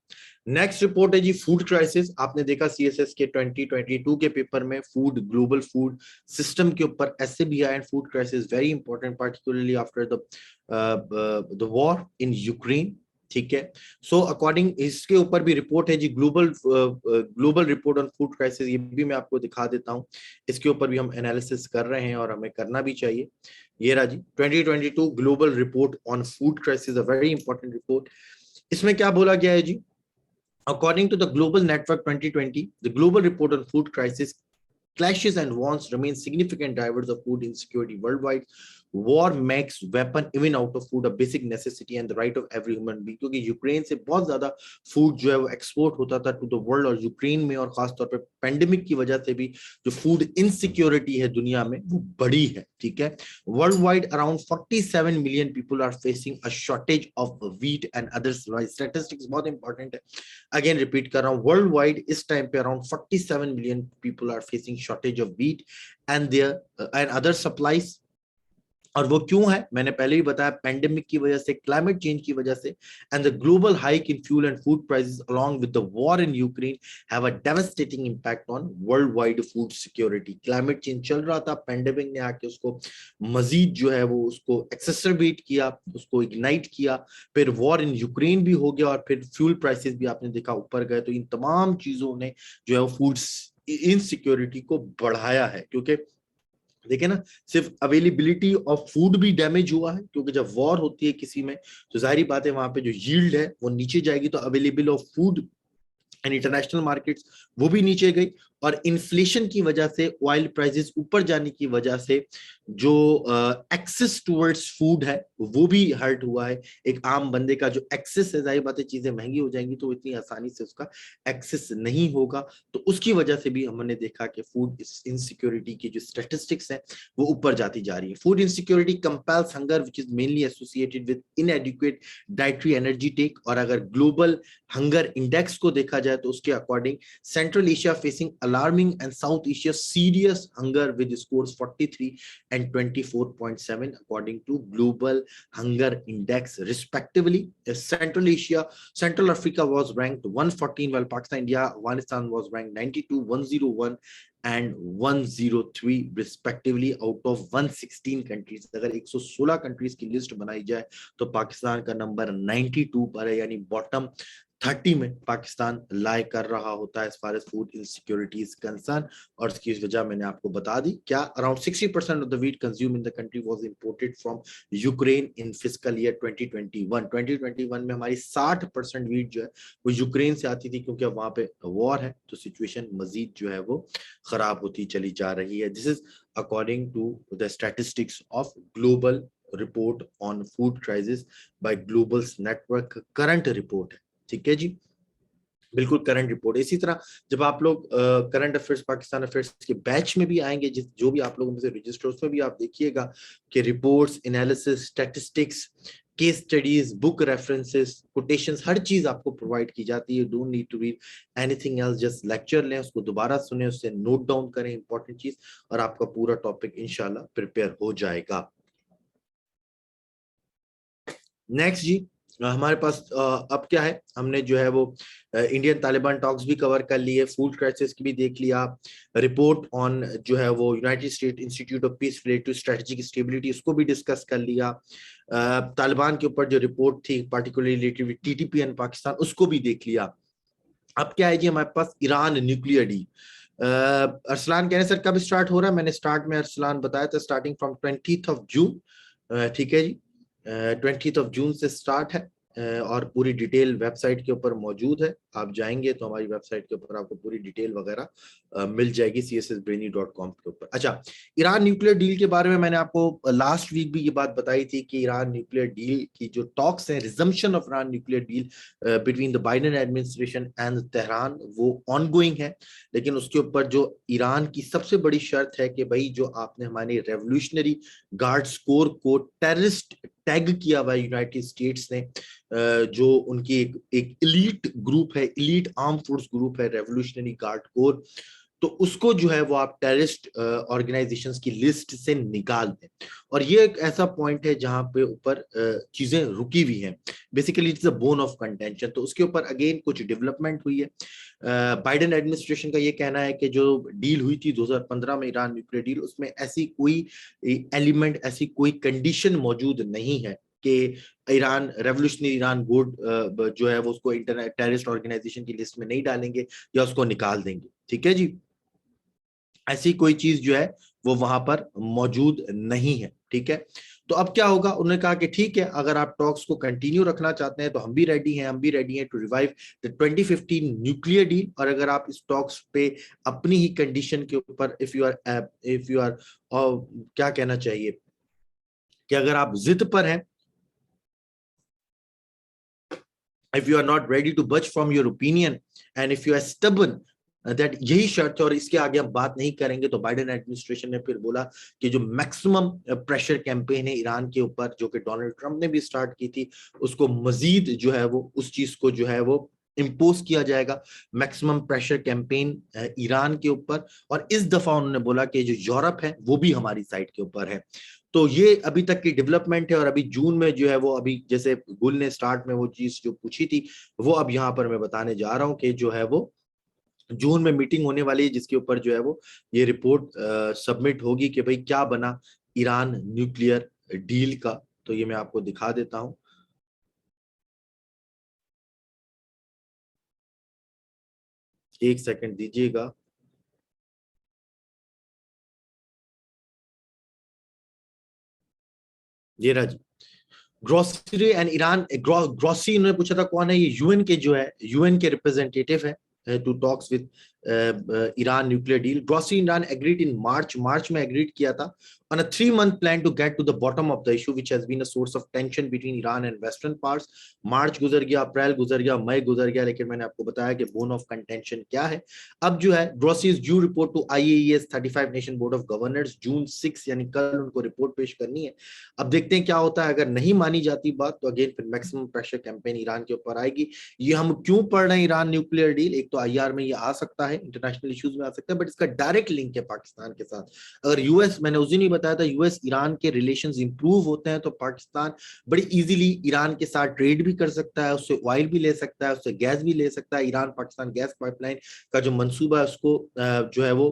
नेक्स्ट रिपोर्ट है जी फूड क्राइसिस। आपने देखा सीएसएस के 2022 के पेपर में फूड ग्लोबल फूड सिस्टम के ऊपर ऐसे भी आया, food crisis very important particularly after the war in Ukraine, ठीक है। सो अकॉर्डिंग इसके ऊपर भी रिपोर्ट है जी, global report on food crisis, ये भी मैं आपको दिखा देता हूँ। इसके ऊपर भी हम एनालिसिस कर रहे हैं और हमें करना भी चाहिए। ये रहा जी 2022 global report on food crisis, a very important report. इसमें क्या बोला गया है जी? According to the Global Network 2020, the global report on food crisis, clashes and wars remain significant drivers of food insecurity worldwide. War makes weapon even out of food a basic necessity and the right of every human being, क्योंकि Ukraine से बहुत ज्यादा food जो है वो export होता था to the world, और यूक्रेन में और खासतौर पे पेंडेमिक की वजह से भी जो फूड इनसिक्योरिटी है दुनिया में वो बड़ी है, ठीक है। World wide around 47 million people are facing a shortage of wheat and others. Statistics बहुत इंपॉर्टेंट है, अगेन रिपीट कर रहा हूं, वर्ल्ड वाइड इस टाइम पे around 47 million people are facing shortage of wheat and their and other supplies. और वो क्यों है? मैंने पहले ही बताया, पेंडेमिक की वजह से, क्लाइमेट चेंज की वजह से, and the global hike in fuel and food prices along with the war in Ukraine have a devastating impact on world wide food security. Climate change चल रहा था, पेंडेमिक ने आके उसको मजीद जो है वो उसको एक्सेसरबेट किया, उसको इग्नाइट किया, फिर वॉर इन यूक्रेन भी हो गया, और फिर फ्यूल प्राइसेस भी आपने देखा ऊपर गए। तो इन तमाम चीजों ने जो है वो फूड इनसिक्योरिटी को बढ़ाया है, क्योंकि देखिए ना, सिर्फ अवेलेबिलिटी ऑफ फूड भी डैमेज हुआ है, क्योंकि जब वॉर होती है किसी में तो जाहिर बात है वहां पे जो यील्ड है वो नीचे जाएगी, तो available of food and international markets वो भी नीचे गई, और इन्फ्लेशन की वजह से, ऑयल प्राइसेस ऊपर जाने की वजह से जो एक्सेस टुवर्ड्स फूड है वो भी हर्ट हुआ है। एक आम बंदे का जो एक्सेस है, जाहिर बात है चीजें महंगी हो जाएंगी तो इतनी आसानी से उसका एक्सेस नहीं होगा, तो उसकी वजह से भी हमने देखा कि फूड इनसिक्योरिटी की जो स्टैटिस्टिक्स है वो ऊपर जाती जा रही है। Food insecurity compels hunger which is mainly associated with inadequate dietary energy take, और अगर ग्लोबल हंगर इंडेक्स को देखा जाए तो उसके according central Asia facing alarming and south Asia serious hunger with scores 43 and 24.7 according to global hunger index respectively. Central Asia, Central Africa was ranked 114, while Pakistan, India, Afghanistan was ranked 92, 101 and 103 respectively out of 116 countries। अगर 116 countries की list बनाई जाए तो पाकिस्तान का number 92 पर है, यानी bottom 30 में पाकिस्तान लाई कर रहा होता है as far as food insecurity is concern, और इसकी वजह मैंने आपको बता दी। क्या around 60% of the wheat consume in the country was imported from Ukraine in fiscal year 2021 में हमारी 60% व्हीट जो है वो यूक्रेन से आती थी, क्योंकि अब वहां पे वॉर है, तो सिचुएशन मजीद जो है वो खराब होती चली जा रही है। This is according to the statistics of global report on food crisis by globals network, current report है, ठीक है जी, बिल्कुल करंट रिपोर्ट। इसी तरह जब आप लोग करंट अफेयर्स, पाकिस्तान अफेयर्स के बैच में भी आएंगे, जिस जो भी आप लोगों में से रजिस्टर, उसमें भी आप देखिएगा कि reports, analysis, statistics, case studies, book references, quotations, हर चीज आपको प्रोवाइड की जाती है। Don't need to read anything else, just lecture लें, उसको दोबारा सुने, उससे नोट डाउन करें इंपॉर्टेंट चीज, और आपका पूरा टॉपिक इंशाल्लाह प्रिपेयर हो जाएगा। नेक्स्ट जी, हमारे पास अब क्या है, हमने जो है वो इंडियन तालिबान टॉक्स भी कवर कर लिए, फूड क्राइसिस की भी देख लिया, रिपोर्ट ऑन जो है वो United State institute of peace related to strategic stability, उसको भी डिस्कस कर लिया। तालिबान के ऊपर जो रिपोर्ट थी particularly related with TTP and Pakistan, उसको भी देख लिया। अब क्या है जी, हमारे पास ईरान न्यूक्लियर डील। अरसलान कहने सर कब स्टार्ट हो रहा है, मैंने स्टार्ट में अरसलान बताया था starting from 20th of June, ठीक है जी, 20th of June से स्टार्ट है, और पूरी डिटेल वेबसाइट के ऊपर मौजूद है। आप जाएंगे तो हमारी वेबसाइट के ऊपर आपको पूरी डिटेल वगैरह मिल जाएगी cssbrainy.com के ऊपर। अच्छा, ईरान न्यूक्लियर डील के बारे में मैंने आपको लास्ट वीक भी ये बात बताई थी कि ईरान न्यूक्लियर डील की जो टॉक्स हैं, resumption of Iran nuclear deal between the Biden administration and Tehran, वो ऑनगोइंग है। लेकिन उसके ऊपर जो ईरान की सबसे बड़ी शर्त है कि भाई जो आपने हमारे रेवोल्यूशनरी गार्ड कोर को टेररिस्ट टैग किया हुआ यूनाइटेड स्टेट्स ने, जो उनकी एक इलीट ग्रुप है, इलीट आर्म फोर्स ग्रुप है रेवोल्यूशनरी गार्ड कोर, तो उसको जो है वो आप टेररिस्ट ऑर्गेनाइजेशंस की लिस्ट से निकाल दें। और ये एक ऐसा पॉइंट है जहां पे ऊपर चीजें रुकी हुई हैं, basically it's a bone of contention. तो उसके ऊपर अगेन कुछ डेवलपमेंट हुई है। बाइडेन एडमिनिस्ट्रेशन का ये कहना है कि जो डील हुई थी 2015 में, ईरान न्यूक्लियर डील, उसमें ऐसी कोई एलिमेंट, ऐसी कोई कंडीशन मौजूद नहीं है कि ईरान, रेवोल्यूशनरी ईरान गुड जो है वो उसको इंटरनेट टेररिस्ट ऑर्गेनाइजेशन की लिस्ट में नहीं डालेंगे या उसको निकाल देंगे, ठीक है जी। ऐसी कोई चीज जो है वो वहां पर मौजूद नहीं है, ठीक है। तो अब क्या होगा, उन्होंने कहा कि ठीक है, अगर आप टॉक्स को कंटिन्यू रखना चाहते हैं तो हम भी रेडी हैं, हम भी रेडी हैं to revive the 2015 nuclear deal. और अगर आप इस टॉक्स पे अपनी ही कंडीशन के ऊपर, इफ यू आर क्या कहना चाहिए कि अगर आप जिद पर हैं, if you are not ready to budge from your opinion and if you are stubborn, that यही शर्त है और इसके आगे हम बात नहीं करेंगे, तो बाइडेन एडमिनिस्ट्रेशन ने फिर बोला कि जो मैक्सिमम प्रेशर कैंपेन है ईरान के ऊपर, जो कि डोनाल्ड ट्रंप ने भी स्टार्ट की थी, उसको मजीद जो है वो उस चीज को जो है वो इम्पोज किया जाएगा, मैक्सिमम प्रेशर कैंपेन ईरान के ऊपर। और इस दफा उन्होंने बोला कि जो यूरोप है वो भी हमारी साइड के ऊपर है। तो ये अभी तक की डेवलपमेंट है, और अभी जून में जो है वो, अभी जैसे गुल ने स्टार्ट में वो चीज जो पूछी थी, वो अब यहाँ पर मैं बताने जा रहा हूँ कि जो है वो जून में मीटिंग होने वाली है, जिसके ऊपर जो है वो ये रिपोर्ट सबमिट होगी कि भाई क्या बना ईरान न्यूक्लियर डील का। तो ये मैं आपको दिखा देता हूं, एक सेकंड दीजिएगा। ये रहा जी, ग्रोसरी एंड ईरान, ग्रोसरी इन्होंने पूछा था कौन है, ये यूएन के जो है, यूएन के रिप्रेजेंटेटिव है to talks with Iran nuclear deal. Grossi Iran agreed in March में एग्रीड किया था on a 3-month plan to get to the bottom of the issue which has been a source of tension between Iran and western parts। मार्च गुजर गया, अप्रैल गुजर गया, मई गुजर गया, लेकिन मैंने आपको बताया कि बोन ऑफ कंटेंशन क्या है। अब जो है Grossi is due report to IAES 35 nation board of governors, June 6 यानी कल उनको रिपोर्ट पेश करनी है। अब देखते हैं क्या होता है, अगर नहीं मानी जाती बात तो अगेन फिर मैक्सिमम प्रेशर कैंपेन ईरान के ऊपर आएगी। ये हम क्यों पढ़ रहे हैं ईरान न्यूक्लियर डील, एक तो IR में ये आ सकता है, है, इंटरनेशनल इश्यूज में आ सकता है, बट इसका डायरेक्ट लिंक है पाकिस्तान के साथ। अगर यूएस, मैंने उस दिन ही बताया था, यूएस ईरान के रिलेशंस इंप्रूव होते हैं तो पाकिस्तान बड़ी इजीली ईरान के साथ ट्रेड भी कर सकता है, उससे ऑयल भी ले सकता है, उससे गैस भी ले सकता है। ईरान पाकिस्तान गैस पाइपलाइन का जो मंसूबा है उसको जो है वो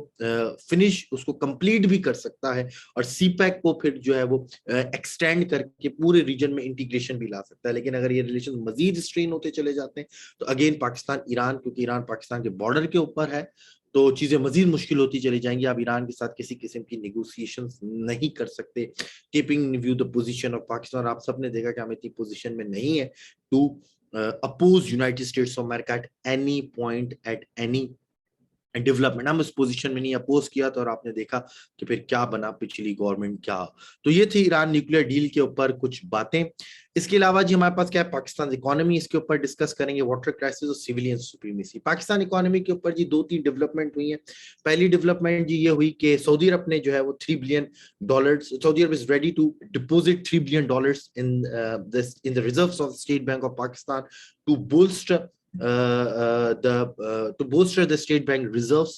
फिनिश, उसको कंप्लीट भी कर सकता है, और सीपैक को फिर जो है वो एक्सटेंड करके पूरे रीजन में इंटीग्रेशन भी ला सकता है। लेकिन अगर ये रिलेशन मजीद स्ट्रेन होते चले जाते हैं तो अगेन पाकिस्तान ईरान, क्योंकि ईरान पाकिस्तान के बॉर्डर के ऊपर है, तो चीजें मजीद मुश्किल होती चली जाएंगी। आप ईरान के साथ किसी किस्म की नेगोशिएशंस नहीं कर सकते। Keeping view the position of Pakistan, आप सबने देखा कि हम इतनी पोजीशन में नहीं है to oppose United States of America at any point, at any development. हम इस पोजीशन में नहीं, अपोज किया तो, और आपने देखा कि फिर क्या बना, पिछली गवर्नमेंट क्या। तो ये थी ईरान न्यूक्लियर डील के ऊपर कुछ बातें। इसके अलावा जी हमारे पास क्या है, पाकिस्तान इकोनॉमी, इसके ऊपर डिस्कस करेंगे, वाटर क्राइसिस और सिविलियन सुप्रीमेसी। पाकिस्तान इकोनॉमी के ऊपर जी 2-3 डेवलपमेंट हुई है। पहली डेवलपमेंट जी ये हुई कि सऊदी अरब ने जो है वो $3 billion, Saudi Arab is ready to deposit $3 billion in the reserves of State Bank of Pakistan to bolster to bolster the state bank reserves,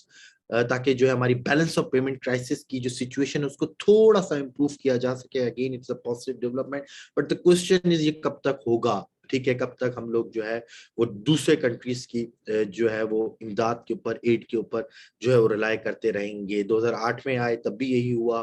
ताकि जो है हमारी बैलेंस ऑफ पेमेंट क्राइसिस की जो सिचुएशन है उसको थोड़ा सा इंप्रूव किया जा सके। Again it's a positive development, but the question is ये कब तक होगा, ठीक है, कब तक हम लोग जो है वो दूसरे कंट्रीज की जो है वो इमदाद के ऊपर, एड के ऊपर जो है वो रिलाई करते रहेंगे। 2008 में आए तब भी यही हुआ,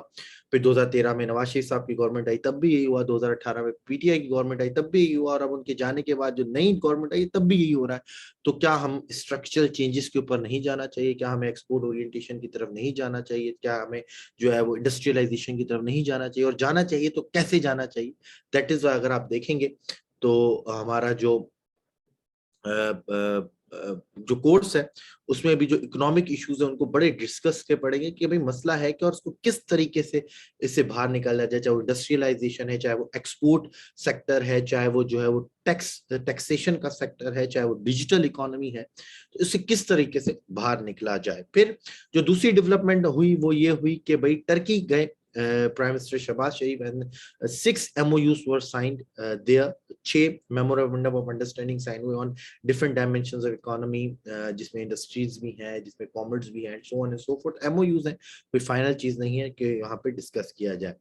फिर 2013 में नवाज शरीफ साहब की गवर्नमेंट आई तब भी यही हुआ, 2018 में पीटीआई की गवर्नमेंट आई तब भी यही हुआ, और अब उनके जाने के बाद जो नई गवर्नमेंट आई तब भी यही हो रहा है। तो क्या हम स्ट्रक्चरल चेंजेस के ऊपर नहीं जाना चाहिए? क्या हमें एक्सपोर्ट ओरिएंटेशन की तरफ नहीं जाना चाहिए? क्या हमें जो है वो इंडस्ट्रियलाइजेशन की तरफ नहीं जाना चाहिए? और जाना चाहिए तो कैसे जाना चाहिए? दैट इज, अगर आप देखेंगे तो हमारा जो जो कोर्स है उसमें भी जो इकोनॉमिक इश्यूज है उनको बड़े डिस्कस के पड़ेंगे कि भाई मसला है कि, और उसको किस तरीके से इससे बाहर निकाला जाए, चाहे वो इंडस्ट्रियलाइजेशन है, चाहे वो एक्सपोर्ट सेक्टर है, चाहे वो जो है वो टैक्सेशन का सेक्टर है, चाहे वो डिजिटल इकोनॉमी है, तो इससे किस तरीके से बाहर निकला जाए। फिर जो दूसरी डेवलपमेंट हुई वो ये हुई कि भाई टर्की गए Prime Minister Shahbaz Sharif, and 6 MOUs were signed there. 6 memorandum of understanding signed हुए on different dimensions of economy, जिसमें इंडस्ट्रीज भी हैं, जिसमें कॉमर्स भी है, so on and so forth. MOUs हैं, कोई फाइनल चीज नहीं है कि यहाँ पे डिस्कस किया जाए।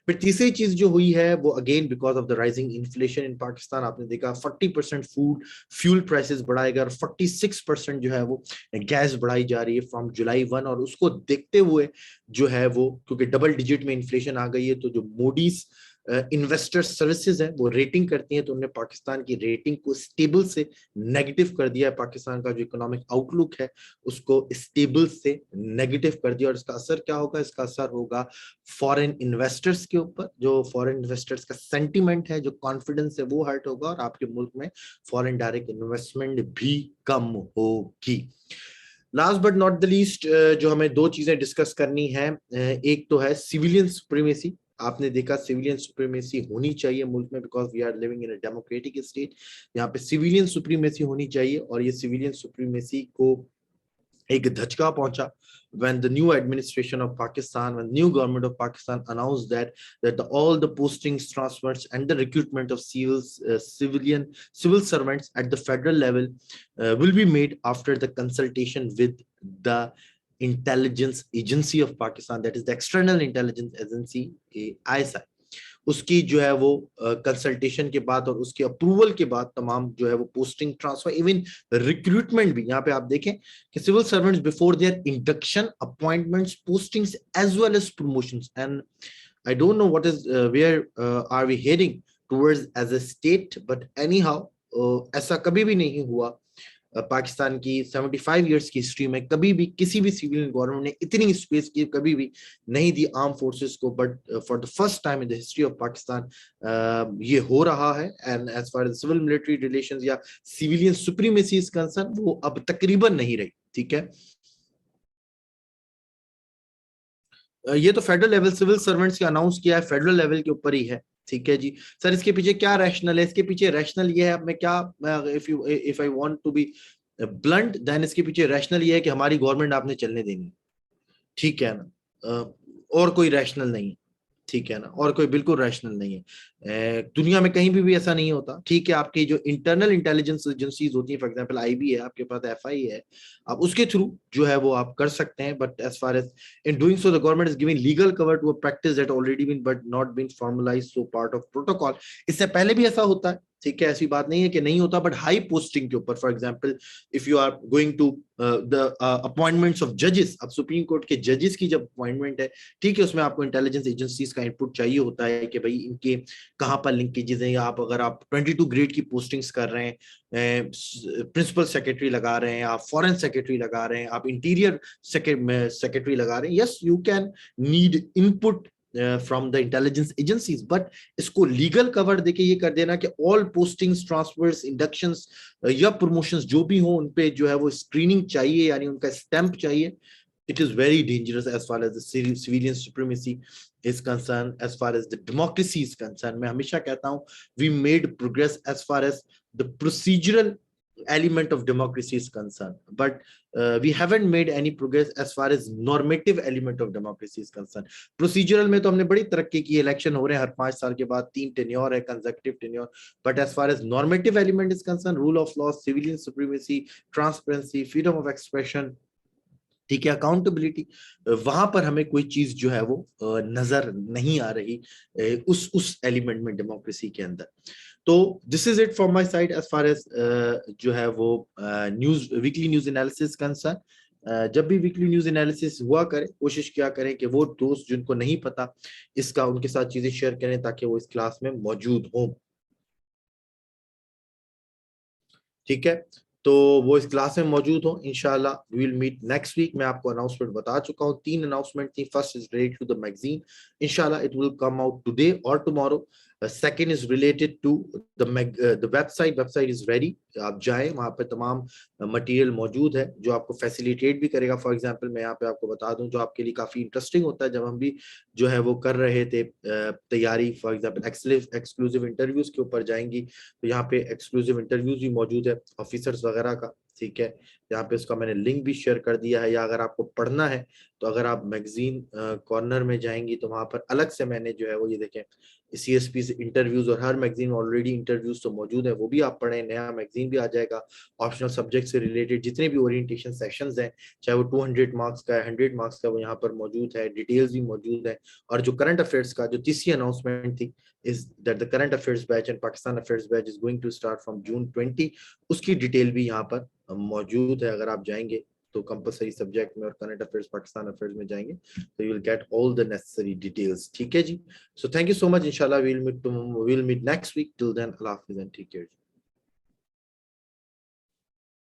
फिर तीसरी चीज जो हुई है वो again because of the rising inflation in Pakistan, आपने देखा 40% फूड फ्यूल प्राइसेस बढ़ाएगा और 46% जो है वो गैस बढ़ाई जा रही है फ्रॉम जुलाई 1, और उसको देखते हुए जो है वो, क्योंकि डबल डिजिट में इन्फ्लेशन आ गई है, तो जो मोडीज इन्वेस्टर सर्विसेज है वो रेटिंग करती है, तो उन्होंने पाकिस्तान की रेटिंग को स्टेबल से नेगेटिव कर दिया है। पाकिस्तान का जो इकोनॉमिक आउटलुक है उसको स्टेबल से नेगेटिव कर दिया, और इसका असर क्या होगा? इसका असर होगा फॉरेन इन्वेस्टर्स के ऊपर। जो फॉरेन इन्वेस्टर्स का सेंटिमेंट है, जो कॉन्फिडेंस है, वो हर्ट होगा, और आपके मुल्क में फॉरेन डायरेक्ट इन्वेस्टमेंट भी कम होगी। Last but not the least, जो हमें दो चीजें डिस्कस करनी है, एक तो है सिविलियन सुप्रीमेसी। आपने देखा सिविलियन सुप्रीमेसी होनी चाहिए मुल्क में, because we are living in a democratic state. यहाँ पे सिविलियन सुप्रीमेसी होनी चाहिए, और ये सिविलियन सुप्रीमेसी को एक धचका पहुंचा when the new administration of Pakistan, when new government of Pakistan announced that all the postings, transfers, and the recruitment of civil servants at the federal level will be made after the consultation with the intelligence agency of Pakistan, that is the external intelligence agency, ISI. उसकी जो है वो consultation के बाद और उसके approval के बाद तमाम जो है वो पोस्टिंग, ट्रांसफर, इवन रिक्रूटमेंट भी, यहाँ पे आप देखें कि civil servants before their induction, appointments, postings as well as promotions, and I don't know what is where are we heading towards as a state, but anyhow ऐसा कभी भी नहीं हुआ पाकिस्तान की 75 इयर्स की हिस्ट्री में, कभी भी किसी भी सिविलियन गवर्नमेंट ने इतनी स्पेस की कभी भी नहीं दी आर्म फोर्सेस को, but for the first time in the history of Pakistan ये हो रहा है। And as far as civil military relations या सिविलियन सुप्रीमेसी इज कंसर्न, वो अब तकरीबन नहीं रही, ठीक है। ये तो फेडरल लेवल सिविल सर्वेंट्स के अनाउंस किया है, फेडरल लेवल के ऊपर ही है, ठीक है जी। सर इसके पीछे क्या रैशनल है? इसके पीछे रैशनल ये है, मैं क्या, if I want to be blunt, then इसके पीछे रैशनल ये है कि हमारी गवर्नमेंट आपने चलने देनी, ठीक है ना, और कोई रैशनल नहीं है। ठीक है ना, और कोई बिल्कुल रैशनल नहीं है। दुनिया में कहीं भी ऐसा नहीं होता। ठीक है, आपकी जो इंटरनल इंटेलिजेंस एजेंसीज होती है, फॉर एग्जांपल आईबी है, आपके पास एफआई है, आप उसके थ्रू जो है वो आप कर सकते हैं। But as far as in doing so the government is giving legal cover to a practice that already been but not been formalised so part of protocol. इससे पहले भी ऐसा होता है, ठीक है, ऐसी बात नहीं है कि नहीं होता, बट हाई पोस्टिंग के ऊपर, for example if you are going to the appointments of जजेस, अब सुप्रीम कोर्ट के जजेस की जब अपॉइंटमेंट है, ठीक है, उसमें आपको इंटेलिजेंस एजेंसीज का इनपुट चाहिए होता है कि भाई इनके कहाँ पर लिंकेजेस हैं। या आप अगर आप 22 ग्रेड की पोस्टिंग्स कर रहे हैं, प्रिंसिपल सेक्रेटरी लगा रहे हैं, आप फॉरेन सेक्रेटरी लगा रहे हैं, आप इंटीरियर सेक्रेटरी लगा रहे हैं, yes you can need input from the intelligence agencies. But इसको लीगल कवर देके ये कर देना कि ऑल पोस्टिंग्स, ट्रांसफर्स, इंडक्शंस या प्रमोशंस जो भी हो, उन पे जो है वो स्क्रीनिंग चाहिए, यानी उनका स्टैंप चाहिए। It is very dangerous as far as the civilian supremacy is concerned, as far as the democracy is concerned. मैं हमेशा कहता हूँ we made progress as far as the procedural element of democracy is concerned, but we haven't made any progress as far as normative element of democracy is concerned. Procedural में तो हमने बड़ी तरक्की की, इलेक्शन हो रहे हैं हर 5 साल के बाद, 3 टेन्योर है, consecutive tenure, but as far as normative element is concerned, rule of law, civilian supremacy, transparency, freedom of expression, ठीक है, अकाउंटेबिलिटी, वहां पर हमें कोई चीज जो है वो नजर नहीं आ रही उस एलिमेंट में डेमोक्रेसी के अंदर। तो this is it from my side as far as जो है वो news, weekly news analysis concern. जब भी वीकली न्यूज एनालिसिस हुआ करे, कोशिश किया करें कि वो दोस्त जिनको नहीं पता इसका, उनके साथ चीजें शेयर करें ताकि वो इस क्लास में मौजूद हों। ठीक है, तो वो इस क्लास में मौजूद हो, इंशाल्लाह we will meet next week. मैं आपको अनाउंसमेंट बता चुका हूँ, 3 अनाउंसमेंट थी। First is related to the magazine, इंशाल्लाह it will come out today और tomorrow. Second is related to the website, website is ready, आप जाएं, वहां पे तमाम मटेरियल मौजूद है जो आपको फैसिलिटेट भी करेगा। फॉर एग्जांपल मैं यहाँ पे आपको बता दूं, जो आपके लिए काफी इंटरेस्टिंग होता है, जब हम भी जो है वो कर रहे थे तैयारी, फॉर एग्जांपल एक्सक्लूसिव इंटरव्यूज के ऊपर जाएंगी, तो यहाँ पे एक्सक्लूसिव इंटरव्यूज भी मौजूद है ऑफिसर्स वगैरह का। ठीक है, यहाँ पे उसका मैंने लिंक भी शेयर कर दिया है, या अगर आपको पढ़ना है तो अगर आप मैगजीन कॉर्नर में जाएंगी तो वहां पर अलग से मैंने जो है वो ये देखें सीएसपी से इंटरव्यूज, और हर मैगजीन में ऑलरेडी इंटरव्यूज तो मौजूद है, वो भी आप पढ़ें। नया मैगजीन भी आ जाएगा, ऑप्शनल सब्जेक्ट से रिलेटेड जितने भी ओरिएंटेशन सेशंस हैं, चाहे वो 200 मार्क्स का है, 100 मार्क्स का, वो यहाँ पर मौजूद है, डिटेल्स भी मौजूद है। और जो करंट अफेयर्स का जो तीसरी अनाउंसमेंट थी, is that the current affairs batch and Pakistan affairs batch is going to start from June 20, उसकी डिटेल भी यहाँ पर मौजूद है। अगर आप जाएंगे तो कंपलसरी सब्जेक्ट में और करंट अफेयर्स, पाकिस्तान अफेयर्स में जाएंगे तो you will get all the necessary details. ठीक है जी, so thank you so much, इंशाल्लाह we will meet next week. Till then, अल्लाह हाफिज़ एंड टेक केयर।